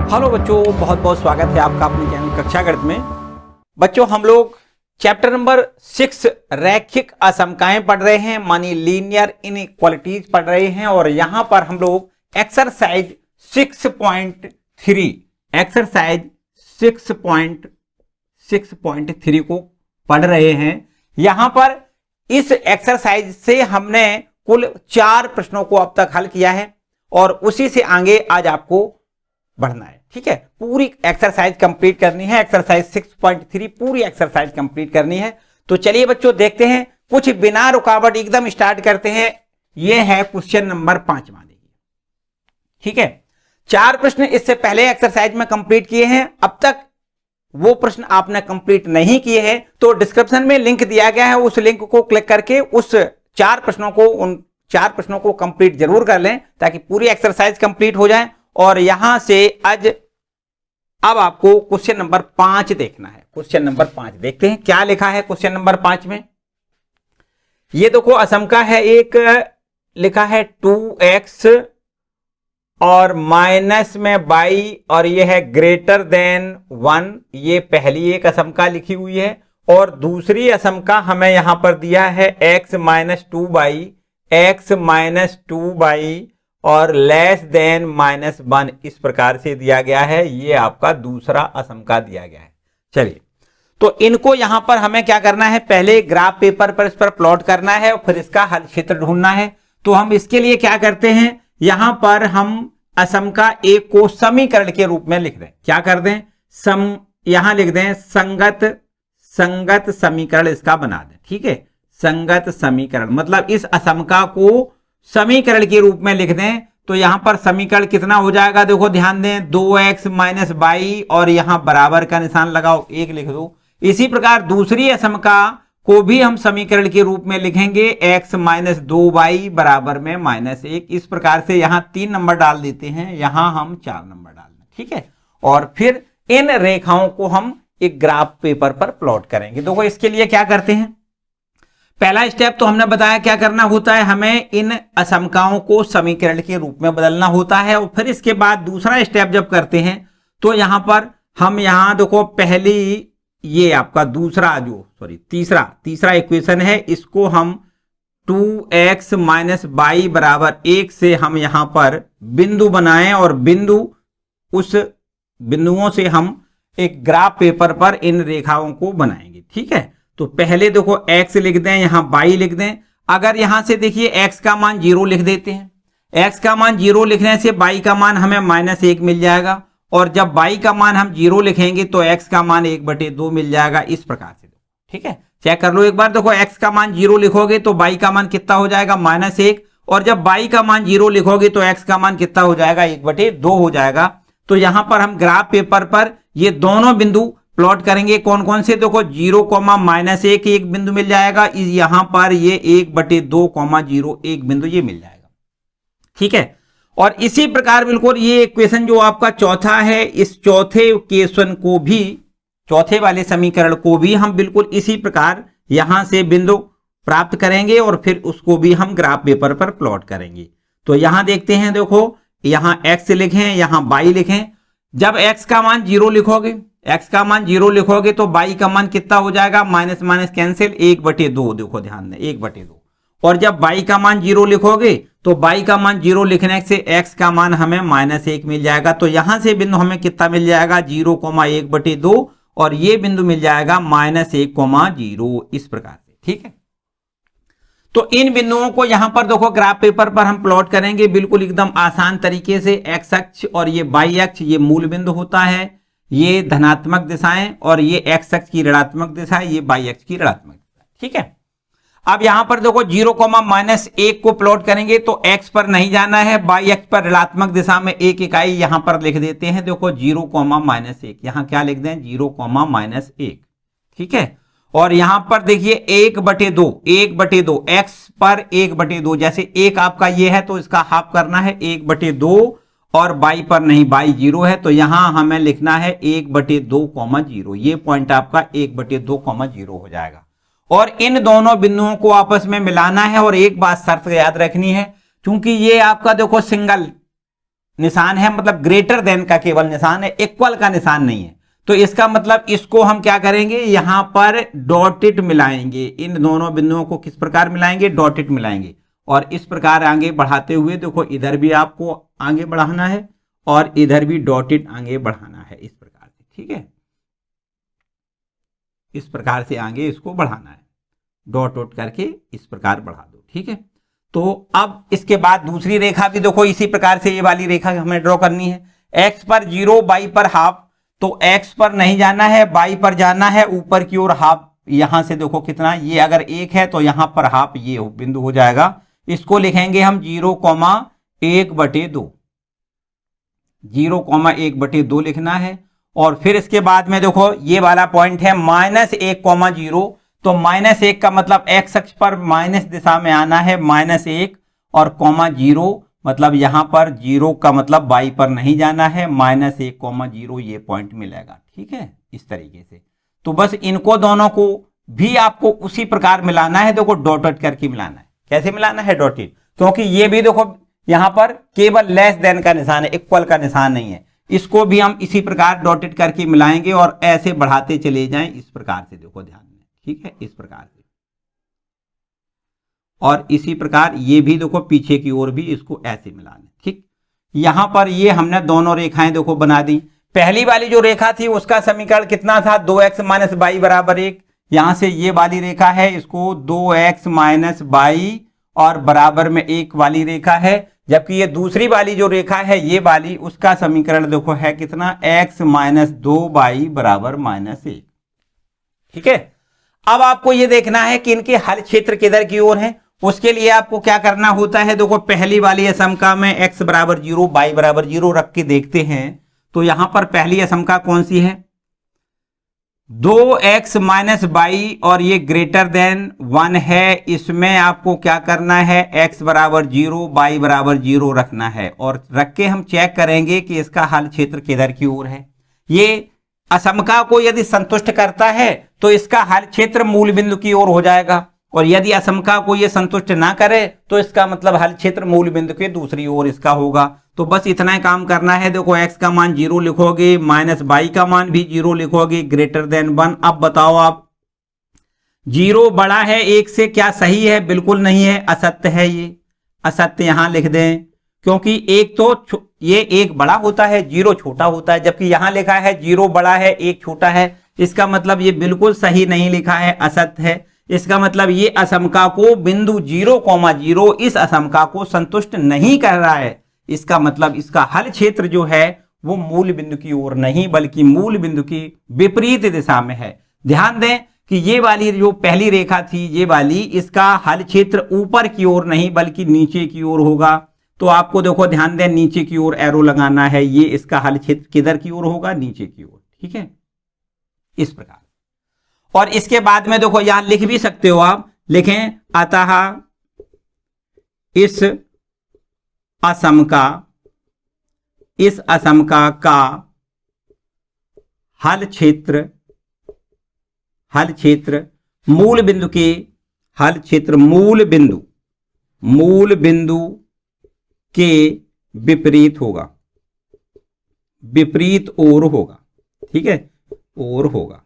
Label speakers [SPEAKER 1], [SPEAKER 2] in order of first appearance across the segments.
[SPEAKER 1] Hello बच्चों, बहुत बहुत स्वागत है आपका अपने चैनल कक्षा गणित में। बच्चों, हम लोग चैप्टर नंबर 6 रैखिक असमताएं पढ़ रहे हैं, मानी लीनियर इनइक्वालिटीज पढ़ रहे हैं। और यहां पर हम लोग एक्सरसाइज 6.3 को पढ़ रहे हैं। यहां पर इस एक्सरसाइज से हमने कुल 4 प्रश्नों को अब तक हल किया है और उसी से आगे आज आपको बढ़ना है। ठीक है, पूरी एक्सरसाइज कंप्लीट करनी है। एक्सरसाइज 6.3 पूरी एक्सरसाइज कंप्लीट करनी है। तो चलिए बच्चों, देखते हैं, कुछ बिना रुकावट एकदम स्टार्ट करते हैं। यह है क्वेश्चन नंबर 5। देखिए, ठीक है, 4 प्रश्न इससे पहले एक्सरसाइज में कंप्लीट किए हैं। अब तक वो प्रश्न आपने कंप्लीट नहीं किए हैं तो डिस्क्रिप्शन में लिंक दिया गया है, उस लिंक को क्लिक करके उन 4 प्रश्नों को कंप्लीट जरूर कर लें ताकि पूरी एक्सरसाइज कंप्लीट हो जाए। और यहां से आज अब आपको क्वेश्चन नंबर 5 देखना है। क्वेश्चन नंबर 5 देखते हैं क्या लिखा है क्वेश्चन नंबर 5 में। ये देखो, असमका है, एक लिखा है 2x और माइनस में y और ये है ग्रेटर देन 1। ये पहली एक असमका लिखी हुई है। और दूसरी असमका हमें यहां पर दिया है x - 2y और लेस देन -1, इस प्रकार से दिया गया है। ये आपका दूसरा असमका दिया गया है। चलिए, तो इनको यहां पर हमें क्या करना है, पहले ग्राफ पेपर पर इस पर प्लॉट करना है और फिर इसका हल क्षेत्र ढूंढना है। तो हम इसके लिए क्या करते हैं, यहां पर हम असमका एक को समीकरण के रूप में लिख दें। क्या कर दें, यहां लिख दें संगत समीकरण इसका बना दें। ठीक है, संगत समीकरण मतलब इस असमका को समीकरण के रूप में लिख दें। तो यहां पर समीकरण कितना हो जाएगा, देखो ध्यान दें, 2x - y और यहां बराबर का निशान लगाओ, 1 लिख दो। इसी प्रकार दूसरी असमका को भी हम समीकरण के रूप में लिखेंगे, x - 2y बराबर में -1। इस प्रकार से यहां 3 नंबर डाल देते हैं, यहां हम 4 नंबर डाल दें। ठीक है, और फिर इन रेखाओं को हम एक ग्राफ पेपर पर प्लॉट करेंगे। देखो, इसके लिए क्या करते हैं, पहला स्टेप तो हमने बताया क्या करना होता है, हमें इन असमकाओं को समीकरण के रूप में बदलना होता है। और फिर इसके बाद दूसरा स्टेप जब करते हैं तो यहां पर हम यहां देखो, पहली ये आपका तीसरा इक्वेशन है, इसको हम 2x - y बराबर 1 से हम यहां पर बिंदु बनाएं और उस बिंदुओं से हम एक ग्राफ पेपर पर इन रेखाओं को बनाएंगे। ठीक है, तो पहले देखो x लिख दें, यहां y लिख दें। अगर यहां से देखिए x का मान 0 लिख देते हैं, x का मान 0 लिखने से y का मान हमें -1 मिल जाएगा। और जब y का मान हम 0 लिखेंगे तो x का मान 1/2 मिल जाएगा, इस प्रकार से। ठीक है, चेक कर लो एक बार, देखो x का मान 0 लिखोगे तो y का मान कितना हो जाएगा, -1। और जब y का मान 0 लिखोगे तो x का मान कितना हो जाएगा, 1/2 हो जाएगा। तो यहां पर हम ग्राफ पेपर पर ये दोनों बिंदु प्लॉट करेंगे। कौन कौन से, देखो 0, -1 एक बिंदु मिल जाएगा, यहां पर ये 1/2, 0 एक बिंदु ये मिल जाएगा। ठीक है, और इसी प्रकार बिल्कुल ये इक्वेशन जो आपका चौथा है, इस चौथे इक्वेशन को भी, चौथे वाले समीकरण को भी हम बिल्कुल इसी प्रकार यहां से बिंदु प्राप्त करेंगे और फिर उसको भी हम ग्राफ पेपर पर प्लॉट करेंगे। तो यहां देखते हैं, देखो यहां x लिखें, यहां y लिखें। जब x का मान 0 लिखोगे, तो y का मान कितना हो जाएगा, माइनस कैंसिल, 1/2। देखो ध्यान दें, 1/2। और जब y का मान 0 लिखोगे तो y का मान 0 लिखने से x का मान हमें -1 मिल जाएगा। तो यहां से बिंदु हमें कितना मिल जाएगा, 0, 1/2 और ये बिंदु मिल जाएगा -1, 0, इस प्रकार से। ठीक है, तो इन बिंदुओं को यहां पर देखो ग्राफ पेपर पर हम प्लॉट करेंगे बिल्कुल एकदम आसान तरीके से। x अक्ष और ये y अक्ष ये मूल बिंदु होता है, ये धनात्मक दिशाएं, और ये x अक्ष की ऋणात्मक दिशा है, ये y अक्ष की ऋणात्मक दिशा। ठीक है, अब यहां पर देखो 0, -1 को प्लॉट करेंगे तो x पर नहीं जाना है, y अक्ष पर ऋणात्मक दिशा में 1 इकाई यहां पर लिख देते हैं। देखो 0, -1, यहां क्या लिख दें, 0, -1। ठीक है, और यहां पर देखिए 1/2 x पर 1/2, जैसे 1 आपका ये है तो इसका हाफ करना है 1/2, और y पर नहीं, y 0 है तो यहां हमें लिखना है 1/2, 0। ये पॉइंट आपका 1/2, 0 हो जाएगा। और इन दोनों बिंदुओं को आपस में मिलाना है। और एक बात शर्त याद रखनी है, क्योंकि ये आपका देखो सिंगल निशान है, मतलब ग्रेटर देन का केवल निशान है, इक्वल का निशान नहीं है। तो इसका मतलब इसको हम क्या करेंगे, यहां पर डॉटेड मिलाएंगे। इन दोनों बिंदुओं को किस प्रकार मिलाएंगे, डॉटेड मिलाएंगे। और इस प्रकार आगे बढ़ाते हुए देखो, इधर भी आपको आगे बढ़ाना है और इधर भी डॉटेड आगे बढ़ाना है, इस प्रकार से। ठीक है, इस प्रकार से आगे इसको बढ़ाना है, डॉट डॉट करके इस प्रकार बढ़ा दो। ठीक है, तो अब इसके बाद दूसरी रेखा भी देखो इसी प्रकार से, ये वाली रेखा हमें ड्रॉ करनी है। x पर 0, y पर हाफ। तो x पर नहीं जाना है, y पर जाना है, ऊपर की ओर हाफ। यहां से देखो कितना, ये अगर 1 है तो यहां पर हाफ, ये बिंदु हो जाएगा। इसको लिखेंगे हम 0,1/2, 0,1/2 लिखना है। और फिर इसके बाद में देखो ये वाला पॉइंट है -1,0। तो -1 का मतलब x अक्ष पर माइनस दिशा में आना है, -1 और ,0 मतलब यहां पर 0 का मतलब y पर नहीं जाना है, -1,0 ये पॉइंट मिलेगा। ठीक है, इस तरीके से। तो बस इनको दोनों को भी आपको उसी प्रकार मिलाना है, देखो डॉटेड करके मिलाना है। कैसे मिलाना है, डॉटेड, क्योंकि ये भी देखो यहां पर केवल लेस देन का निशान है, इक्वल का निशान नहीं है। इसको भी हम इसी प्रकार डॉटेड करके मिलाएंगे और ऐसे बढ़ाते चले जाएं, इस प्रकार से देखो ध्यान में। ठीक है, इस प्रकार से। और इसी प्रकार ये भी देखो पीछे की ओर भी इसको ऐसे मिलाना। ठीक, यहां पर ये हमने दोनों रेखाएं देखो बना दी। पहली वाली जो रेखा थी उसका समीकरण कितना था, 2x - y = 1। यहां से ये वाली रेखा है, इसको 2x - y और बराबर में 1 वाली रेखा है। जबकि ये दूसरी वाली जो रेखा है ये वाली, उसका समीकरण देखो है कितना, x - 2y = -1। ठीक है, अब आपको ये देखना है कि इनके हल क्षेत्र किधर की ओर है। उसके लिए आपको क्या करना होता है, देखो पहली वाली असमका में x = 0 y = 0 रख के देखते हैं। तो यहां पर पहली असमका कौन सी है, 2x - y और ये ग्रेटर देन 1 है। इसमें आपको क्या करना है, x = 0 y = 0 रखना है। और रख के हम चेक करेंगे कि इसका हल क्षेत्र किधर की ओर है। ये असमका को यदि संतुष्ट करता है तो इसका हल क्षेत्र मूल बिंदु की ओर हो जाएगा, और यदि असमका को यह संतुष्ट ना करे तो इसका मतलब हल क्षेत्र मूल बिंदु के दूसरी ओर इसका होगा। तो बस इतना ही काम करना है। देखो x का मान 0 लिखोगे, -y का मान भी 0 लिखोगे, ग्रेटर देन 1। अब बताओ आप, 0 बड़ा है 1 से, क्या सही है, बिल्कुल नहीं है, असत्य है। ये असत्य यहां लिख दें, क्योंकि एक तो ये 1 बड़ा होता है, 0 छोटा होता है। जबकि यहां लिखा है 0 बड़ा है 1 छोटा है, इसका मतलब ये बिल्कुल सही नहीं लिखा है, असत्य है। इसका मतलब ये असमका को बिंदु 0,0 इस असमका को संतुष्ट नहीं कर रहा है। इसका मतलब इसका हल क्षेत्र जो है वो मूल बिंदु की ओर नहीं बल्कि मूल बिंदु की विपरीत दिशा में है। ध्यान दें कि ये वाली जो पहली रेखा थी, ये वाली, इसका हल क्षेत्र ऊपर की ओर नहीं बल्कि नीचे की ओर होगा। तो आपको देखो ध्यान दें, नीचे की ओर एरो लगाना है। ये इसका हल क्षेत्र किधर की ओर होगा, नीचे की ओर। ठीक है, इस प्रकार। और इसके बाद में देखो यहां लिख भी सकते हो आप, लिखें अतः इस असमका का हल क्षेत्र मूल बिंदु के हल क्षेत्र मूल बिंदु के विपरीत होगा, विपरीत ओर होगा। ठीक है, ओर होगा।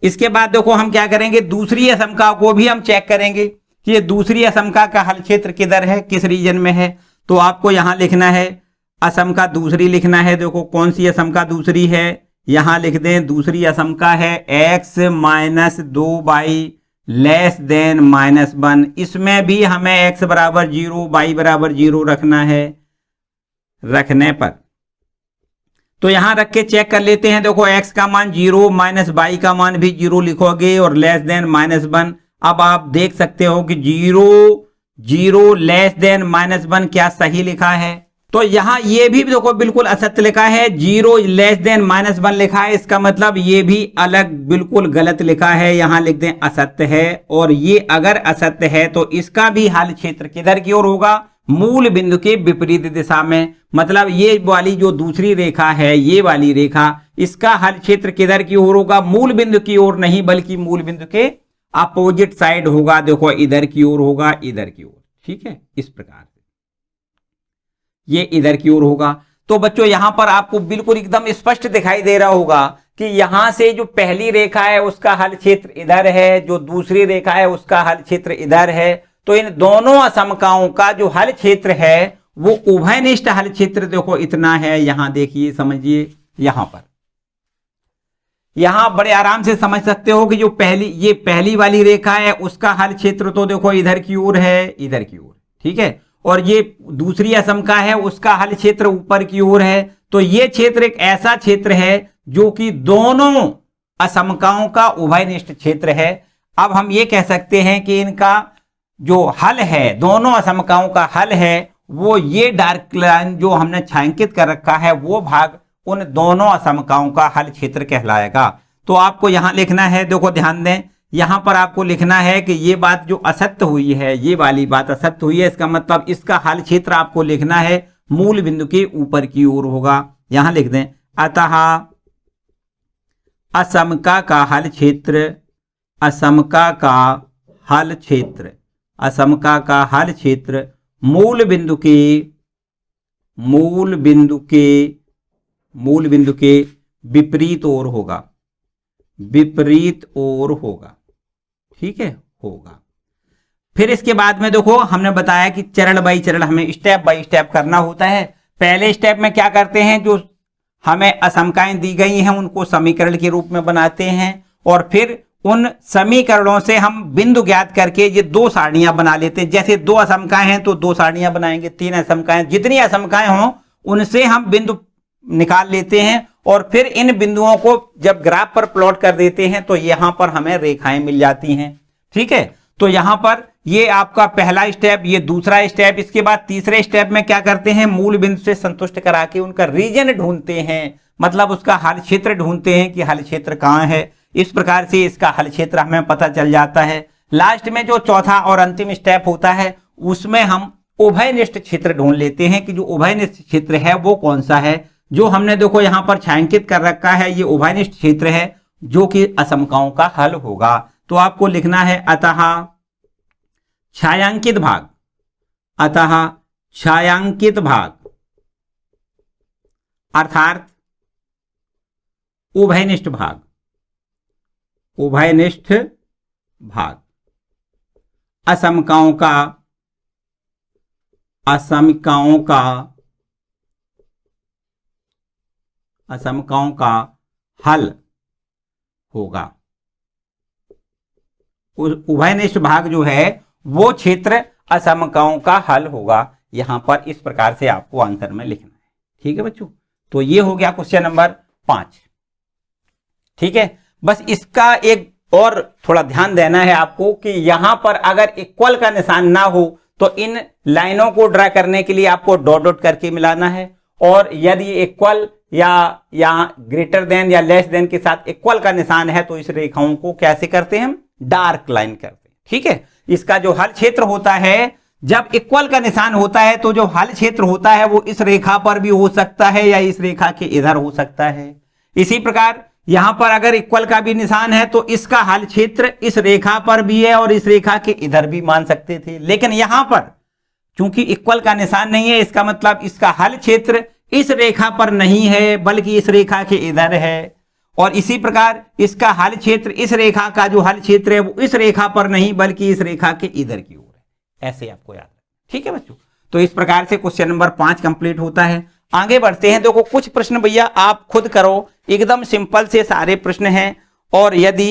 [SPEAKER 1] इसके बाद देखो हम क्या करेंगे, दूसरी असमका को भी हम चेक करेंगे कि ये दूसरी असमका का हल क्षेत्र किधर है, किस रीजन में है। तो आपको यहां लिखना है असमका दूसरी लिखना है। देखो कौन सी असमका दूसरी है, यहां लिख दें, दूसरी असमका है x - 2y <-1। इसमें भी हमें x = 0 y = 0 रखना है। रखने पर तो यहां रख के चेक कर लेते हैं। देखो x का मान 0 -y का मान भी 0 लिखोगे और <-1। अब आप देख सकते हो कि 0 <-1 क्या सही लिखा है। तो यहां ये भी देखो बिल्कुल असत्य लिखा है, 0 <-1 लिखा है। इसका मतलब ये भी अलग बिल्कुल गलत लिखा है, यहां लिख दें असत्य है। और ये अगर असत्य है तो इसका भी हल क्षेत्र किधर की ओर होगा, मूल बिंदु के विपरीत दिशा में। मतलब ये वाली जो दूसरी रेखा है, ये वाली रेखा, इसका हल क्षेत्र किधर की ओर होगा, मूल बिंदु की ओर नहीं बल्कि मूल बिंदु के अपोजिट साइड होगा। देखो इधर की ओर होगा, इधर की ओर। ठीक है, इस प्रकार से। ये इधर की ओर होगा। तो बच्चों यहां पर आपको बिल्कुल एकदम स्पष्ट दिखाई दे रहा होगा कि यहां से जो पहली रेखा है उसका हल क्षेत्र इधर है, जो दूसरी रेखा है उसका हल क्षेत्र इधर है। तो इन दोनों असमकाओं का जो हल क्षेत्र है वो उभयनिष्ठ हल क्षेत्र देखो इतना है। यहां देखिए, समझिए, यहां पर यहां बड़े आराम से समझ सकते हो कि जो ये पहली वाली रेखा है उसका हल क्षेत्र तो देखो इधर की ओर है, इधर की ओर, ठीक है। और ये दूसरी असमका है उसका हल क्षेत्र ऊपर की ओर है। तो ये क्षेत्र एक ऐसा क्षेत्र है जो कि दोनों असमकाओं का उभयनिष्ठ क्षेत्र है। अब हम ये कह सकते हैं कि इनका जो हल है, दोनों असमकाओं का हल है, वो ये डार्क लाइन जो हमने छायांकित कर रखा है वो भाग उन दोनों असमकाओं का हल क्षेत्र कहलाएगा। तो आपको यहां लिखना है, देखो ध्यान दें, यहां पर आपको लिखना है कि ये बात जो असत्य हुई है, ये वाली बात असत्य हुई है, इसका मतलब इसका हल क्षेत्र आपको लिखना है मूल बिंदु के ऊपर की ओर होगा। यहां लिख दें, अतः असमका का हल क्षेत्र, असमका का हल क्षेत्र, असमका का हल क्षेत्र मूल बिंदु के विपरीत ओर होगा, विपरीत ओर होगा, ठीक है, होगा। फिर इसके बाद में देखो हमने बताया कि चरण बाई चरण हमें स्टेप बाय स्टेप करना होता है। पहले स्टेप में क्या करते हैं, जो हमें असमकाएं दी गई हैं उनको समीकरण के रूप में बनाते हैं और फिर उन समीकरणों से हम बिंदु ज्ञात करके ये दो सारणियां बना लेते हैं। जैसे दो असमकाएं हैं तो दो सारणियां बनाएंगे, तीन असमकाएं, जितनी असमकाएं हों उनसे हम बिंदु निकाल लेते हैं और फिर इन बिंदुओं को जब ग्राफ पर प्लॉट कर देते हैं तो यहां पर हमें रेखाएं मिल जाती हैं, ठीक है। तो यहां पर ये आपका पहला स्टेप, ये दूसरा स्टेप। इसके बाद तीसरे स्टेप में क्या करते हैं, मूल बिंदु से संतुष्ट करा के उनका रीजन ढूंढते हैं, मतलब उसका हल क्षेत्र ढूंढते हैं कि हल क्षेत्र कहां है। इस प्रकार से इसका हल क्षेत्र हमें पता चल जाता है। लास्ट में जो चौथा और अंतिम स्टेप होता है उसमें हम उभयनिष्ठ क्षेत्र ढूंढ लेते हैं कि जो उभयनिष्ठ क्षेत्र है वो कौन सा है। जो हमने देखो यहां पर छायांकित कर रखा है ये उभयनिष्ठ क्षेत्र है जो कि असमकाओं का हल होगा। तो आपको लिखना है अतः छायांकित भाग, अतः छायांकित भाग अर्थात उभयनिष्ठ भाग, उभयनिष्ठ भाग असमकाओं का, असमकाओं का, असमकाओं का हल होगा। उभयनिष्ठ भाग जो है वो क्षेत्र असमकाओं का हल होगा। यहां पर इस प्रकार से आपको आंसर में लिखना है, ठीक है बच्चों। तो ये हो गया क्वेश्चन नंबर 5, ठीक है। बस इसका एक और थोड़ा ध्यान देना है आपको कि यहां पर अगर इक्वल का निशान ना हो तो इन लाइनों को ड्रा करने के लिए आपको डॉट डॉट करके मिलाना है, और यदि इक्वल या ग्रेटर देन या लेस देन के साथ इक्वल का निशान है तो इस रेखाओं को कैसे करते हैं, हम डार्क लाइन करते हैं, ठीक है। इसका जो हल क्षेत्र होता है, जब इक्वल का निशान होता है तो जो हल क्षेत्र होता है वो इस रेखा पर भी हो सकता है या इस रेखा के इधर हो सकता है। इसी प्रकार यहां पर अगर इक्वल का भी निशान है तो इसका हल क्षेत्र इस रेखा पर भी है और इस रेखा के इधर भी मान सकते थे, लेकिन यहां पर चूंकि इक्वल का निशान नहीं है इसका मतलब इसका हल क्षेत्र इस रेखा पर नहीं है बल्कि इस रेखा के इधर है, और इसी प्रकार इसका हल क्षेत्र, इस रेखा का जो हल क्षेत्र है वो इस रेखा पर नहीं बल्कि इस रेखा के इधर की ओर है। ऐसे आपको याद रखना, ठीक है बच्चों। तो इस प्रकार से क्वेश्चन नंबर 5 कंप्लीट होता है। आगे बढ़ते हैं। देखो कुछ प्रश्न भैया आप खुद करो, एकदम सिंपल से सारे प्रश्न हैं, और यदि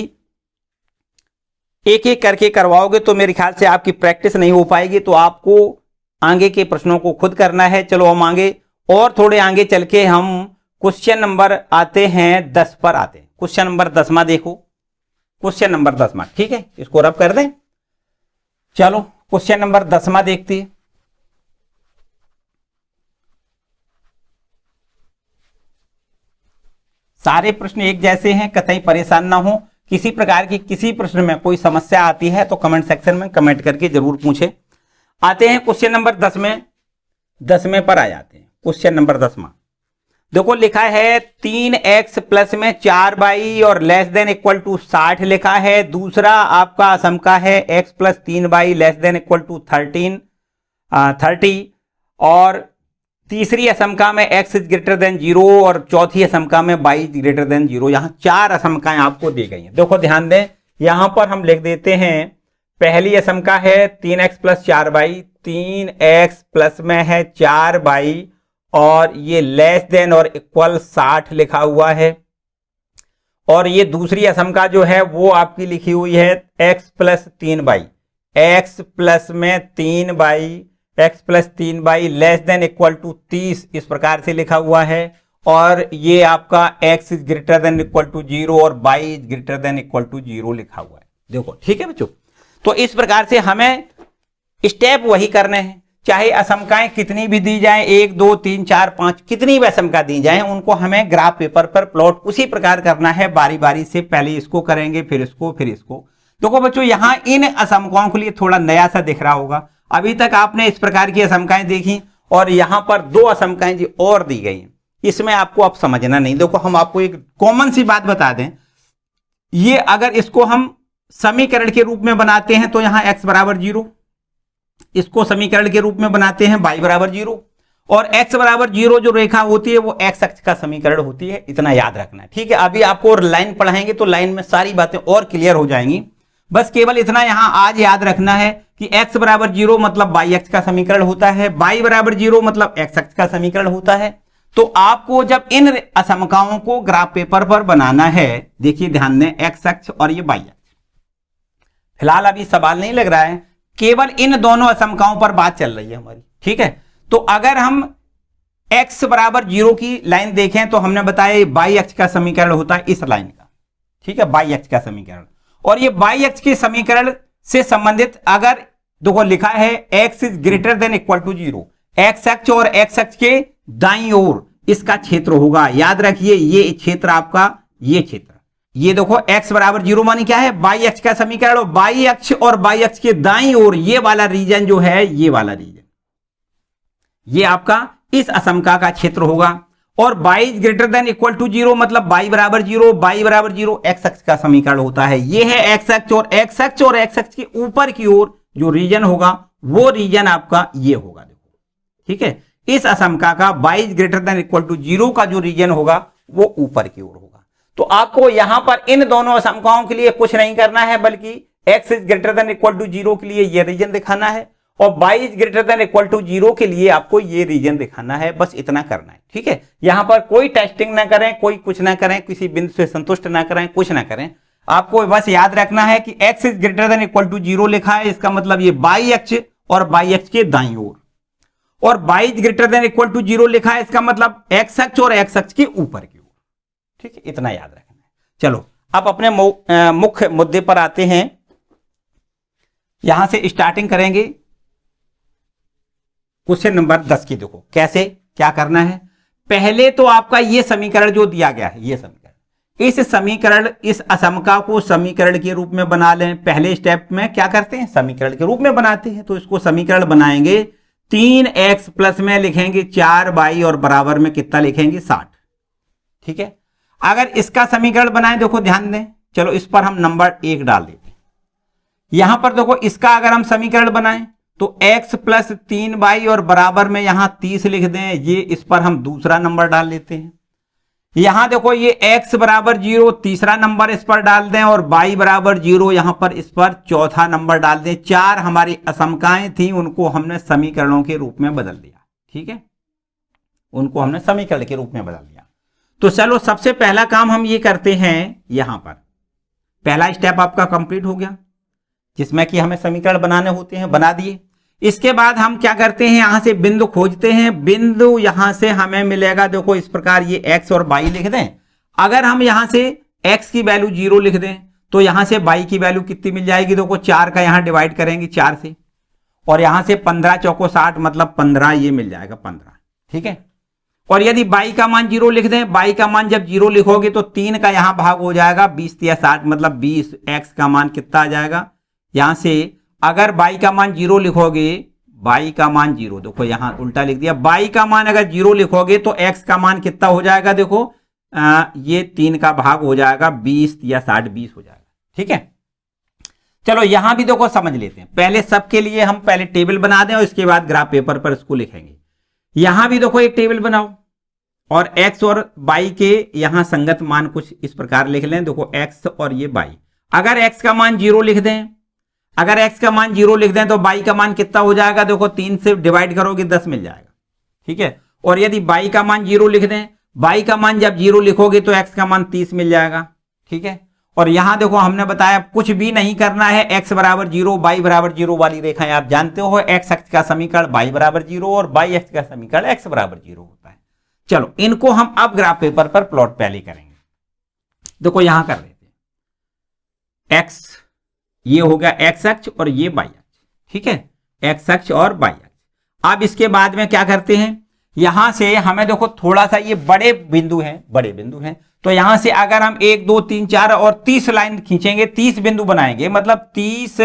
[SPEAKER 1] एक एक करके करवाओगे तो मेरे ख्याल से आपकी प्रैक्टिस नहीं हो पाएगी, तो आपको आगे के प्रश्नों को खुद करना है। चलो हम आगे और थोड़े आगे चल के हम क्वेश्चन नंबर आते हैं 10 पर आते हैं। क्वेश्चन नंबर 10वां देखो, क्वेश्चन नंबर 10वां, ठीक है, इसको रब कर दें। चलो क्वेश्चन नंबर 10वां देखते हैं। सारे प्रश्न एक जैसे हैं, कतई परेशान ना हो। किसी प्रकार की किसी प्रश्न में कोई समस्या आती है तो कमेंट सेक्शन में कमेंट करके जरूर पूछें। आते हैं क्वेश्चन नंबर 10वें पर आ जाते हैं। क्वेश्चन नंबर 10वां देखो लिखा है 3x प्लस में 4y और लेस देन इक्वल टू 60 लिखा है। दूसरा आपका असमका है x plus 3y less than equal to 30 और तीसरी असमका में x इज ग्रेटर देन 0 और चौथी असमका में y इज ग्रेटर देन 0। यहां 4 असमकाएं आपको दी गई हैं। देखो ध्यान दें, यहां पर हम लिख देते हैं, पहली असमका है 3x plus 4y, 3x plus में है 4y और ये लेस देन और इक्वल 60 लिखा हुआ है। और ये दूसरी असमका जो है वो आपकी लिखी हुई है x plus 3y, x plus में 3y, x plus 3y less than equal to 30, इस प्रकार से लिखा हुआ है। और ये आपका x is greater than equal to 0 और y is greater than equal to 0 लिखा हुआ है। देखो ठीक है बच्चों, तो इस प्रकार से हमें स्टेप वही करने हैं, चाहे असमकाएं कितनी भी दी जाए, 1 2 3 4 5 कितनी भी असमका दी जाए, उनको हमें ग्राफ पेपर पर प्लॉट उसी प्रकार करना है, बारी बारी से। पहले इसको करेंगे, फिर इसको, फिर इसको। देखो बच्चों, यहां इन असमकाओं के लिए थोड़ा नया सा दिख रहा होगा। अभी तक आपने इस प्रकार की असमकाएं देखी और यहां पर 2 असमकाएं जी और दी गई हैं, इसमें आपको अब समझना नहीं। देखो हम आपको एक कॉमन सी बात बता दें, ये अगर इसको हम समीकरण के रूप में बनाते हैं तो यहां x बराबर 0, इसको समीकरण के रूप में बनाते हैं y बराबर 0 और x बराबर 0 जो रेखा होती है वो x अक्ष का समीकरण होती है। इतना याद रखना है, ठीक है। अभी आपको लाइन पढ़ाएंगे तो लाइन में सारी बातें और क्लियर हो जाएंगी। बस केवल इतना यहां आज याद रखना है कि x बराबर 0 मतलब y अक्ष का समीकरण होता है, y बराबर 0 मतलब x अक्ष का समीकरण होता है। तो आपको जब इन असमकाओं को ग्राफ पेपर पर बनाना है, देखिए ध्यान दें, x अक्ष और ये y अक्ष, फिलहाल अभी सवाल नहीं लग रहा है, केवल इन दोनों असमकाओं पर बात चल रही है हमारी, ठीक है। तो अगर हम x बराबर 0 की लाइन देखें तो हमने बताया y अक्ष का समीकरण होता है इस लाइन का, ठीक है, y अक्ष का समीकरण। और ये y अक्ष के समीकरण से संबंधित अगर देखो लिखा है x is greater than equal to 0, x अक्ष और x अक्ष के दाईं ओर इसका क्षेत्र होगा। याद रखिए ये क्षेत्र आपका, ये क्षेत्र, ये देखो x बराबर 0 मानी क्या है, y अक्ष का समीकरण, और y अक्ष और y अक्ष के दाईं ओर ये वाला रीजन जो है, ये वाला रीजन, ये आपका इस असमका का क्षेत्र होगा। और y is greater than equal to 0 मतलब y बराबर 0, y बराबर 0 x अक्ष का समीकरण होता है। ये है x अक्ष और x अक्ष, और x अक्ष के ऊपर की ओर जो रीजन होगा वो रीजन आपका ये होगा, देखो ठीक है। इस असमका का y is greater than equal to 0 का जो रीजन होगा वो ऊपर की ओर होगा। तो आपको यहां पर इन दोनों असमकाओं के लिए कुछ नहीं करना है, बल्कि x is greater than equal to 0 के लिए ये रीजन दिखाना है और y is greater than equal to 0 के लिए आपको ये रीजन दिखाना है। बस इतना करना है, ठीक है। यहां पर कोई टेस्टिंग ना करें, कोई कुछ ना करें, किसी बिंदु से संतुष्ट ना करें, कुछ ना करें। आपको बस याद रखना है कि x is greater than equal to 0 लिखा है, इसका मतलब ये y अक्ष और y अक्ष के दाईं ओर, और y is greater than equal to 0 लिखा है, इसका मतलब x अक्ष और x अक्ष के ऊपर की ओर, ठीक है। इतना याद रखना है। चलो अब अपने मुख्य मुद्दे पर आते हैं। यहां से स्टार्टिंग करेंगे क्वेश्चन नंबर 10 की। देखो कैसे क्या करना है। पहले तो आपका ये समीकरण जो दिया गया है, ये समीकरण, इस समीकरण, इस असमका को समीकरण के रूप में बना लें। पहले स्टेप में क्या करते हैं, समीकरण के रूप में बनाते हैं। तो इसको समीकरण बनाएंगे, 3x प्लस में लिखेंगे 4y और बराबर में कितना लिखेंगे 60, ठीक है। अगर इसका समीकरण बनाएं, देखो ध्यान दें, चलो इस पर हम नंबर 1 डाल देते हैं। यहां पर देखो इसका अगर हम समीकरण बनाएं तो x प्लस 3y और बराबर में यहां 30 लिख दें, ये इस पर हम दूसरा नंबर डाल लेते हैं। यहां देखो ये x बराबर 0 तीसरा नंबर इस पर डाल दें और y बराबर 0 यहां पर इस पर चौथा नंबर डाल दें। 4 हमारी असमकाएं थी, उनको हमने समीकरणों के रूप में बदल दिया, ठीक है, उनको हमने समीकरण के रूप में बदल दिया। तो चलो सबसे पहला काम हम ये करते हैं, यहां पर पहला स्टेप आपका कंप्लीट हो गया, जिसमें कि हमें समीकरण बनाने होते हैं, बना दिए। इसके बाद हम क्या करते हैं, यहां से बिंदु खोजते हैं। बिंदु यहां से हमें मिलेगा, देखो इस प्रकार, ये x और y लिख दें। अगर हम यहां से x की वैल्यू 0 लिख दें तो यहां से y की वैल्यू कितनी मिल जाएगी, देखो 4 का यहां डिवाइड करेंगे 4 से, और यहां से 15 चौको 60 मतलब 15, ये मिल जाएगा 15, ठीक है। और यदि y का मान 0 लिख दें, y का मान जब 0 लिखोगे तो 3 का यहां भाग हो जाएगा, 20 या 60 मतलब 20, x का मान कितना आ जाएगा, यहां से अगर y का मान 0 लिखोगे, y का मान 0, देखो यहां उल्टा लिख दिया, y का मान अगर 0 लिखोगे तो x का मान कितना हो जाएगा, देखो ये 3 का भाग हो जाएगा, 20 या 60, 20 हो जाएगा, ठीक है। चलो यहां भी देखो समझ लेते हैं। पहले सबके लिए हम पहले टेबल बना दें और इसके बाद ग्राफ पेपर पर इसको लिखेंगे। यहां भी देखो एक टेबल बनाओ और x और y के यहां संगत मान कुछ इस प्रकार लिख लें। देखो x और ये y, अगर x का मान 0 लिख दें, अगर x का मान 0 लिख दें तो y का मान कितना हो जाएगा, देखो 3 से डिवाइड करोगे 10 मिल जाएगा, ठीक है। और यदि y का मान 0 लिख दें, y का मान जब 0 लिखोगे तो x का मान 30 मिल जाएगा, ठीक है। और यहां देखो हमने बताया कुछ भी नहीं करना है, x बराबर 0 y बराबर 0 वाली रेखाएं आप जानते हो, x अक्ष का समीकरण y बराबर 0 और y अक्ष का समीकरण x बराबर 0 होता है। चलो इनको हम अब ग्राफ पेपर पर प्लॉट पहले करेंगे। देखो यहां कर लेते हैं, x ये हो गया x अक्ष और ये y अक्ष, ठीक है, x अक्ष और y अक्ष। अब इसके बाद में क्या करते हैं, यहां से हमें देखो थोड़ा सा ये बड़े बिंदु हैं, तो यहां से अगर हम 1 2 3 4 और 30 लाइन खींचेंगे, 30 बिंदु बनाएंगे, मतलब 30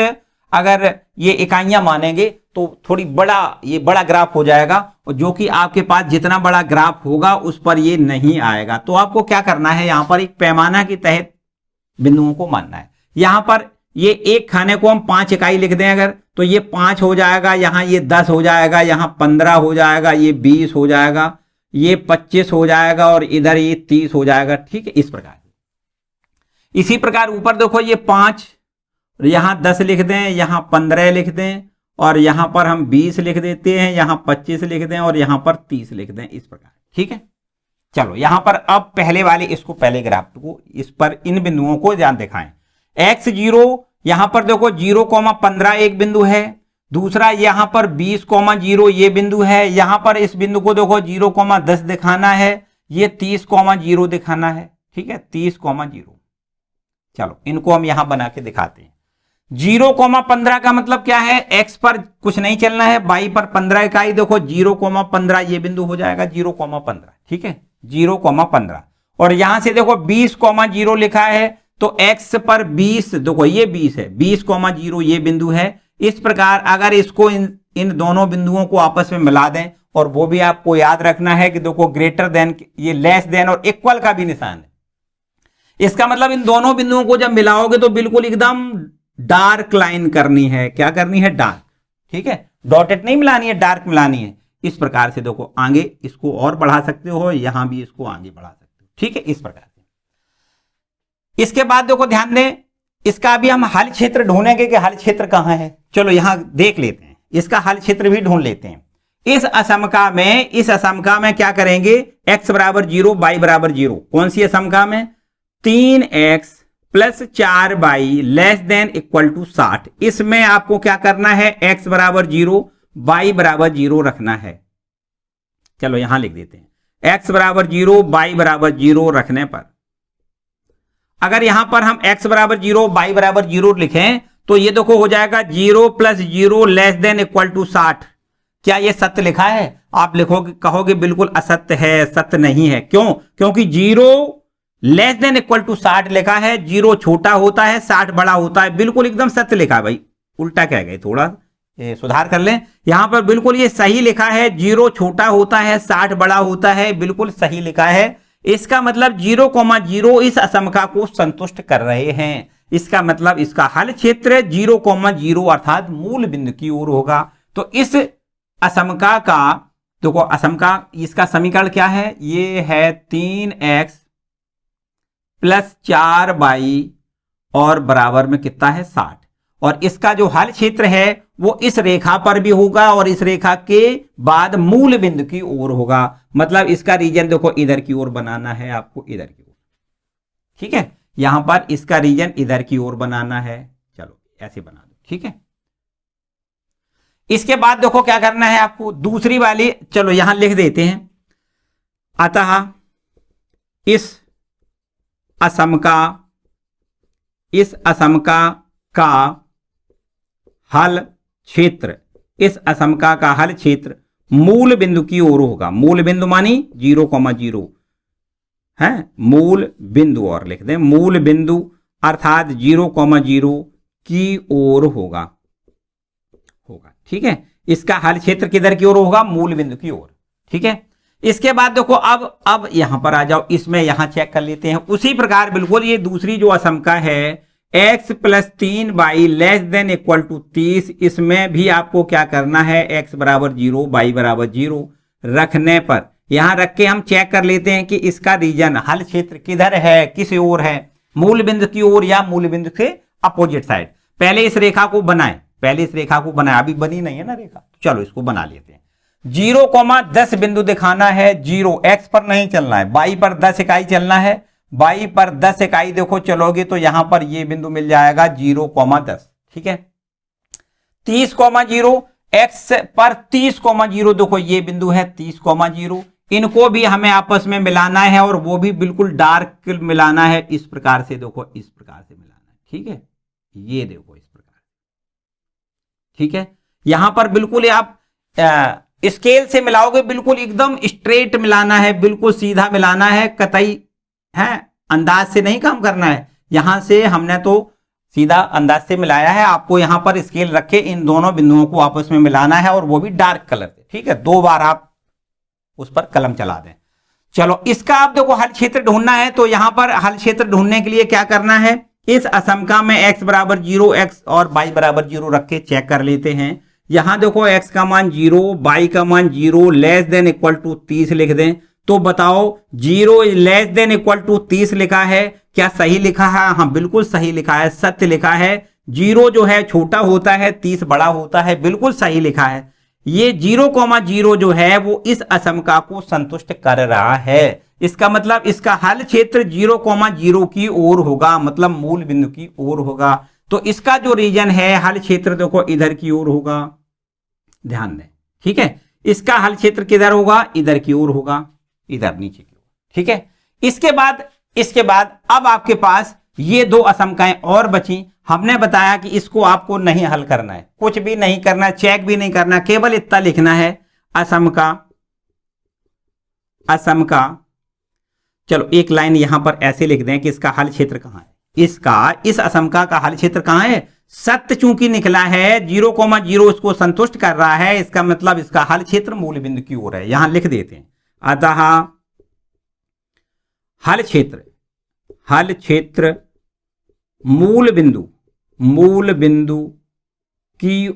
[SPEAKER 1] अगर ये इकाइयां मानेंगे तो थोड़ी ये बड़ा ग्राफ हो जाएगा, और जो कि आपके पास जितना बड़ा ग्राफ होगा उस पर ये नहीं आएगा। तो आपको क्या करना है, यहां पर एक पैमाना के तहत बिंदुओं को मानना है। यहां पर ये एक खाने को हम 5 इकाई लिख दें अगर, तो ये 5 हो जाएगा, यहां ये 10 हो जाएगा, यहां 15 हो जाएगा, ये 20 हो जाएगा, ये 25 हो जाएगा और इधर ये 30 हो जाएगा, ठीक है। इस प्रकार इसी प्रकार ऊपर देखो ये 5, यहां 10 लिख दें, यहां 15 लिख दें और यहां पर हम 20 लिख देते हैं, यहां 25 लिख दें और यहां पर 30 लिख दें, इस प्रकार, ठीक है। चलो यहां पर अब पहले वाले इसको पहले ग्राफ को इस पर इन बिंदुओं को ध्यान दिखाएं। x0 यहां पर देखो 0,15 एक बिंदु है, दूसरा यहां पर 20,0 ये बिंदु है, यहां पर इस बिंदु को देखो 0,10 दिखाना है, ये 30,0 दिखाना है, ठीक है, 30,0। चलो इनको हम यहां बना के दिखाते हैं। 0,15 का मतलब क्या है, x पर कुछ नहीं चलना है, y पर 15 इकाई, देखो 0,15 ये बिंदु हो जाएगा 0,15, ठीक है, 0,15। और यहां से देखो 20,0 लिखा है, तो x पर 20, देखो ये 20 है, 20,0 ये बिंदु है। इस प्रकार अगर इसको इन दोनों बिंदुओं को आपस में मिला दें, और वो भी आपको याद रखना है कि देखो ग्रेटर देन, ये लेस देन और इक्वल का भी निशान है, इसका मतलब इन दोनों बिंदुओं को जब मिलाओगे तो बिल्कुल एकदम डार्क लाइन करनी है, क्या करनी है, डार्क, ठीक है, डॉटेड नहीं मिलानी है, डार्क मिलानी है। इस प्रकार से देखो आगे इसको और बढ़ा सकते हो, यहां भी इसको आगे बढ़ा सकते हो, ठीक है, इस प्रकार से। इसके बाद देखो ध्यान दें, इसका भी हम हल क्षेत्र ढूंढेंगे कि हल क्षेत्र कहां है। चलो यहां देख लेते हैं, इसका हल क्षेत्र भी ढूंढ लेते हैं। इस असमका में क्या करेंगे, x बराबर 0 y बराबर 0, कौन सी असमका में, 3x plus 4y less than equal to 60। इसमें आपको क्या करना है, x बराबर 0 y बराबर 0 रखना है। चलो यहां लिख देते हैं, x बराबर 0 y बराबर 0 रखने पर अगर यहां पर हम x बराबर 0 y बराबर 0 लिखें तो ये देखो हो जाएगा 0 plus 0 less than equal to 60। क्या ये सत्य लिखा है, आप लिखोगे, कहोगे बिल्कुल असत्य है, सत्य नहीं है। क्यों, क्योंकि 0 लेस देन इक्वल टू 60 लिखा है, 0 छोटा होता है 60 बड़ा होता है, बिल्कुल एकदम सत्य लिखा है। भाई उल्टा कह गए, थोड़ा सुधार कर लें, यहां पर बिल्कुल ये सही लिखा है, 0 छोटा होता है 60 बड़ा होता है, बिल्कुल सही लिखा है। इसका मतलब 0,0 इस असमका को संतुष्ट कर रहे हैं। इसका मतलब इसका हल क्षेत्र 0,0 अर्थात मूल बिंदु की ओर होगा। तो इस असमका का देखो, असमका इसका समीकरण क्या है, ये है 3x प्लस 4y और बराबर में कितना है 60। और इसका जो हल क्षेत्र है वो इस रेखा पर भी होगा और इस रेखा के बाद मूल बिंदु की ओर होगा। मतलब इसका रीजन देखो इधर की ओर बनाना है आपको, इधर की ओर, ठीक है, यहां पर इसका रीजन इधर की ओर बनाना है। चलो ऐसे बना दो, ठीक है। इसके बाद देखो क्या करना है आपको, दूसरी वाली, चलो यहां लिख देते हैं, अतः इस असमका का हल क्षेत्र, इस असमका का हल क्षेत्र मूल बिंदु की ओर होगा। मूल बिंदु मानी 0,0 है, मूल बिंदु, और लिख दें मूल बिंदु अर्थात 0,0 की ओर होगा, ठीक है। इसका हल क्षेत्र किधर की ओर होगा, मूल बिंदु की ओर, ठीक है। इसके बाद देखो अब यहां पर आ जाओ, इसमें यहां चेक कर लेते हैं। उसी प्रकार बिल्कुल ये दूसरी जो असमका है x plus 3y less than equal to 30, इसमें भी आपको क्या करना है, x बराबर 0 y बराबर 0। रखने पर, यहां रख के हम चेक कर लेते हैं कि इसका रीजन हल क्षेत्र किधर है, किस ओर है, मूल बिंदु की ओर या मूल बिंदु से अपोजिट साइड। पहले इस रेखा को बनाए, अभी बनी नहीं है ना रेखा, चलो इसको बना लेते हैं। 0,10 बिंदु दिखाना है, 0 एक्स पर नहीं चलना है, वाई पर 10 इकाई चलना है। वाई पर 10 इकाई देखो चलोगे तो यहां पर ये बिंदु मिल जाएगा 0,10, ठीक है। 30,0 एक्स पर 30,0 देखो ये बिंदु है 30,0, इनको भी हमें आपस में मिलाना है और वो भी बिल्कुल डार्क मिलाना है, इस प्रकार से देखो, इस प्रकार से मिलाना है, ठीक है। ये देखो इस प्रकार, ठीक है। यहां पर बिल्कुल आप स्केल से मिलाओगे, बिल्कुल एकदम स्ट्रेट मिलाना है, बिल्कुल सीधा मिलाना है, कतई है अंदाज से नहीं काम करना है। यहां से हमने तो सीधा अंदाज से मिलाया है, आपको यहां पर स्केल रख के इन दोनों बिंदुओं को आपस में मिलाना है और वो भी डार्क कलर से, ठीक है। 2 बार आप उस पर कलम चला दें। चलो इसका आप देखो हल क्षेत्र ढूंढना है, तो यहां पर हल क्षेत्र ढूंढने के लिए क्या करना है, इस असमका में x बराबर 0, x और y बराबर 0 रख के चेक कर लेते हैं। यहां देखो x का मान 0, y का मान 0, लेस देन इक्वल टू 30 लिख दें। तो बताओ 0 लेस देन इक्वल टू 30 लिखा है, क्या सही लिखा है? हाँ बिल्कुल सही लिखा है, सत्य लिखा है। 0 जो है छोटा होता है, 30 बड़ा होता है, बिल्कुल सही लिखा है। ये 0,0 जो है वो इस असमका को संतुष्ट कर रहा है। इसका मतलब इसका हल क्षेत्र 0,0 की ओर होगा, मतलब मूल बिंदु की ओर होगा। तो इसका जो रीजन है हल क्षेत्र देखो इधर की ओर होगा, ध्यान दें, ठीक है। इसका हल क्षेत्र किधर होगा, इधर की ओर होगा, इधर नीचे की ओर, ठीक है। इसके बाद अब आपके पास ये 2 असमकाएं और बची। हमने बताया कि इसको आपको नहीं हल करना है, कुछ भी नहीं करना, चेक भी नहीं करना, केवल इतना लिखना है असमका। चलो एक लाइन यहां पर ऐसे लिख दें कि इसका हल क्षेत्र कहां है, इस असमका का हल क्षेत्र कहां है। सत्य चूंकि निकला है, 0,0 इसको संतुष्ट कर रहा है, इसका मतलब इसका हल क्षेत्र मूल बिंदु की ओर है। यहां लिख देते हैं, अतः हल क्षेत्र मूल बिंदु की